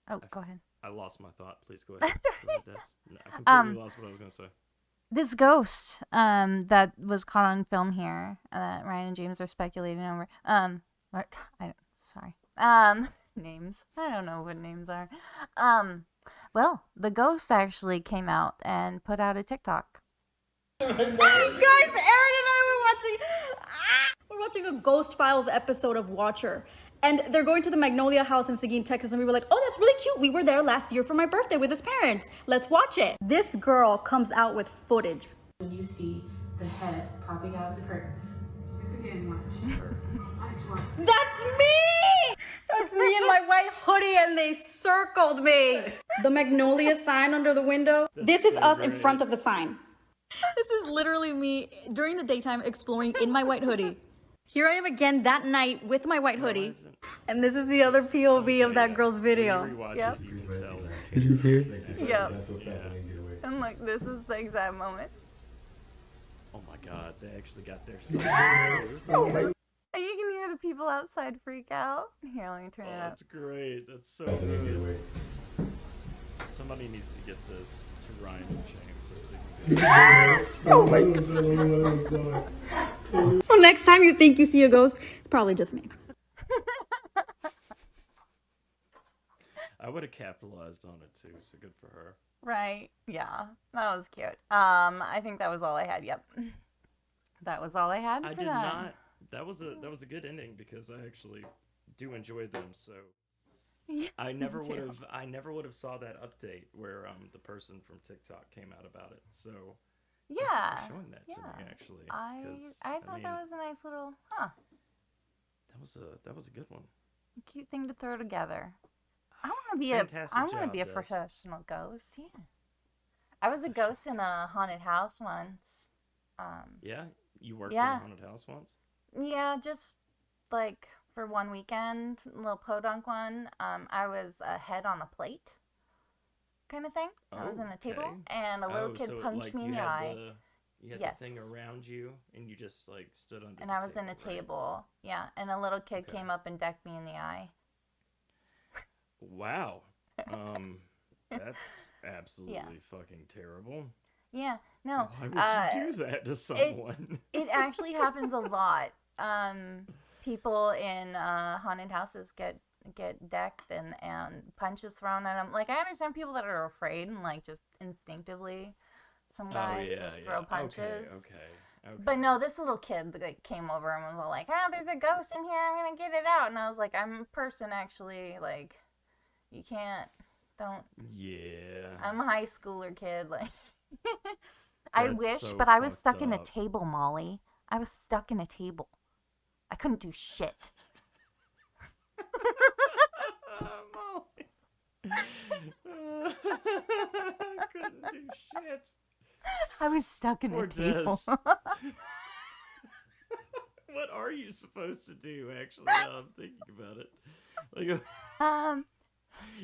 Oh, go ahead. I lost my thought. Please go ahead. I completely lost what I was going to say. This ghost that was caught on film here that Ryan and James are speculating over. Names. I don't know what names are. Well, the ghost actually came out and put out a TikTok. Guys, Aaron and I we're watching a Ghost Files episode of Watcher. And they're going to the Magnolia house in Seguin, Texas, and we were like, oh, that's really cute. We were there last year for my birthday with his parents. Let's watch it. This girl comes out with footage. When you see the head popping out of the curtain. That's me! That's me in my white hoodie, and they circled me. The Magnolia sign under the window. This is us in front of the sign. This is literally me during the daytime exploring in my white hoodie. Here I am again that night with my white hoodie. And this is the other POV of that girl's video. Yep. Did you hear? Yep. And like, this is the exact moment. Oh my God, they actually got their. And you can hear the people outside freak out. Here, let me turn it up. That's great. That's so good. Somebody needs to get this to Ryan and Shane so they can. Oh my God. So next time you think you see a ghost, it's probably just me. I would have capitalized on it too, so good for her. Right. Yeah. That was cute. I think that was all I had. Yep. That was all I had I for did that. not. That was a good ending because I actually do enjoy them. So Yeah, I never me would too. have. I never would have saw that update where the person from TikTok came out about it. So thank you Yeah. for showing that to me actually. I 'cause, thought mean, that was a nice little that was a good one. cute thing to throw together. I want to be Fantastic I want to job, be a Des. professional ghost. Yeah. I was a ghost in a haunted house once. Yeah, you worked yeah. in a haunted house once. Yeah, just like for one weekend, a little podunk one. I was a head on a plate, kind of thing. I was in a table, Okay. and a little kid so punched like me in you the had eye. you had Yes. the thing around you, and you just like stood under. And the I was table, in a right? table, yeah, and a little kid Okay. came up and decked me in the eye. Wow. That's absolutely fucking terrible. Yeah, no. Why would you do that to someone? It actually happens a lot. People in haunted houses get decked and punches thrown at them. Like, I understand people that are afraid and like just instinctively, some guys just throw punches. Okay. But no, this little kid that came over and was all like, "Oh, there's a ghost in here. I'm gonna get it out." And I was like, "I'm a person, actually. Like, you can't. Don't." Yeah. I'm a high schooler kid. Like, I That's wish, so but I was fucked stuck in a up. table, Molly. I was stuck in a table. I couldn't do shit. Couldn't do shit. I was stuck in Poor a table. Des. What are you supposed to do? Actually, now I'm thinking about it. Like,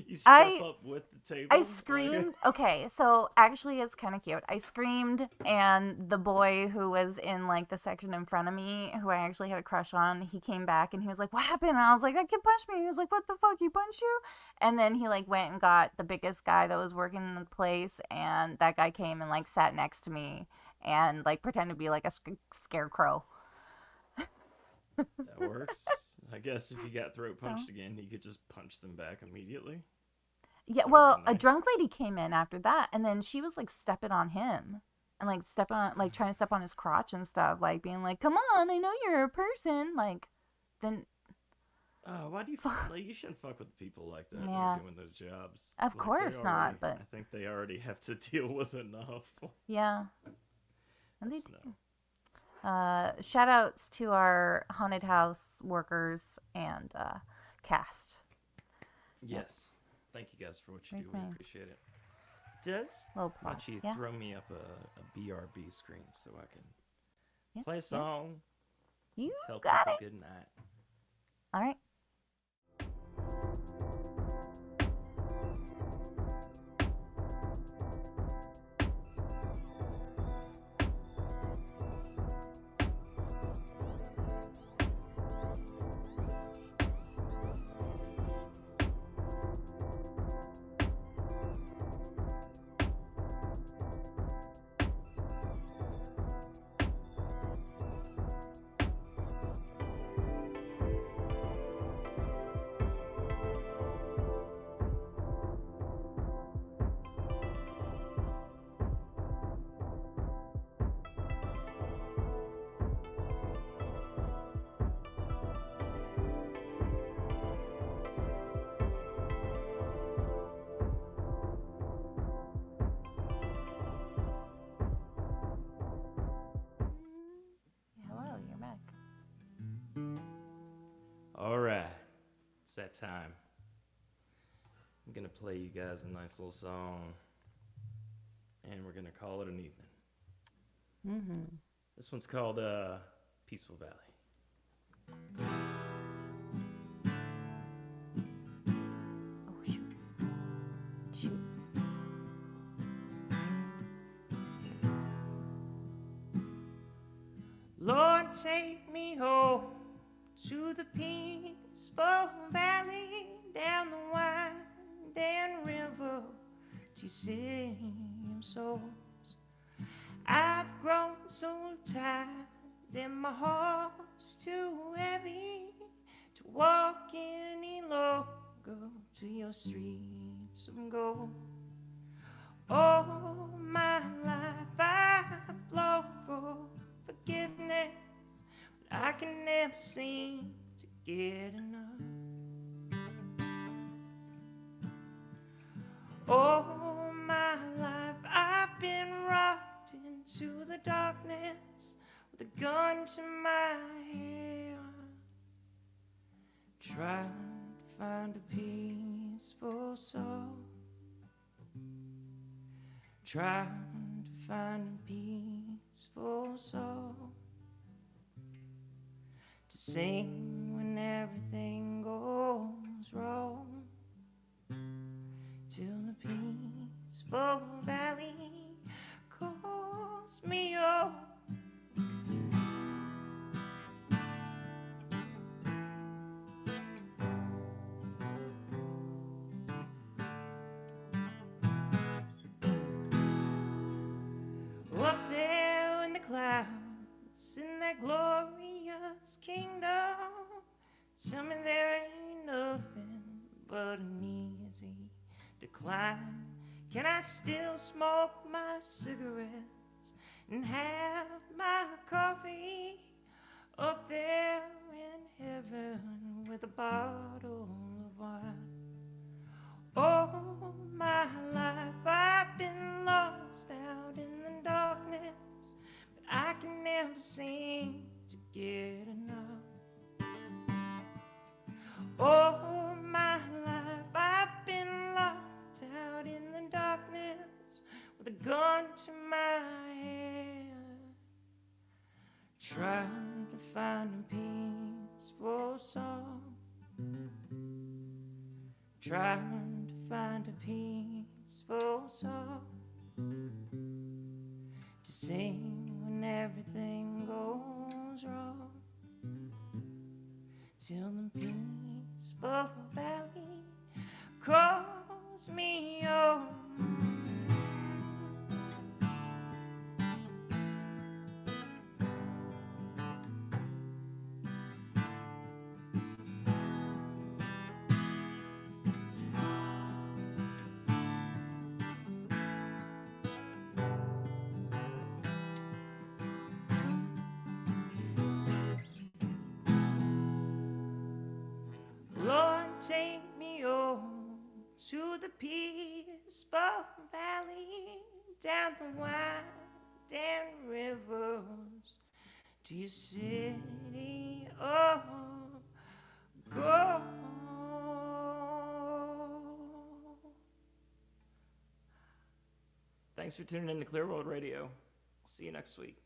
you step up with the table. I screamed. Okay, so actually, it's kind of cute. I screamed, and the boy who was in like the section in front of me, who I actually had a crush on, he came back and he was like, "What happened?" And I was like, "That kid punched me." He was like, "What the fuck? He punched you?" And then he like went and got the biggest guy that was working in the place, and that guy came and like sat next to me and like pretended to be like a scarecrow. That works. I guess if you got throat punched again, he could just punch them back immediately. Yeah, well, a drunk lady came in after that, and then she was like stepping on him and like trying to step on his crotch and stuff, like being like, "Come on, I know you're a person." Like, then. Oh, why do you like? You shouldn't fuck with people like that when Yeah. you're doing those jobs. Of Like, course not, but I think they already have to deal with enough. Yeah. And they That's do. Shout outs to our haunted house workers and cast. Yes. Thank you guys for what you do. Thanks, We man. appreciate it. Des, Little why don't applause, you yeah. throw me up a BRB screen so I can Yeah, play a yeah. song? You tell got people it. good night. All right. Hello, you're back. All right. It's that time. I'm going to play you guys a nice little song, and we're going to call it an evening. Mm-hmm. This one's called Peaceful Valley. Oh, shoot. Shoot. Lord, take me home to the peaceful valley, down the winding river to save souls. I've grown so tired then my heart's too heavy to walk any longer to your streets of gold. All my life I've longed for forgiveness, but I can never seem to get enough. All my life I've been rocked into the darkness with a gun to my head, trying to find a peaceful soul, trying to find a peaceful soul to sing when everything goes wrong, till the peaceful valley calls me home. Up there in the clouds, in that glorious kingdom, tell me there ain't nothing but an easy decline. Can I still smoke my cigarettes and have my coffee up there in heaven with a bottle of wine? All my life I've been lost out in the darkness, but I can never seem to get enough. All my life I've been locked out in the darkness with a gun to my head, trying to find a peaceful soul, trying to find a peaceful soul to sing when everything goes wrong, till the peaceful valley calls me home. Lord, take me home to the peaceful valley, down the winding rivers, to your city of gold. Thanks for tuning in to Clear World Radio. See you next week.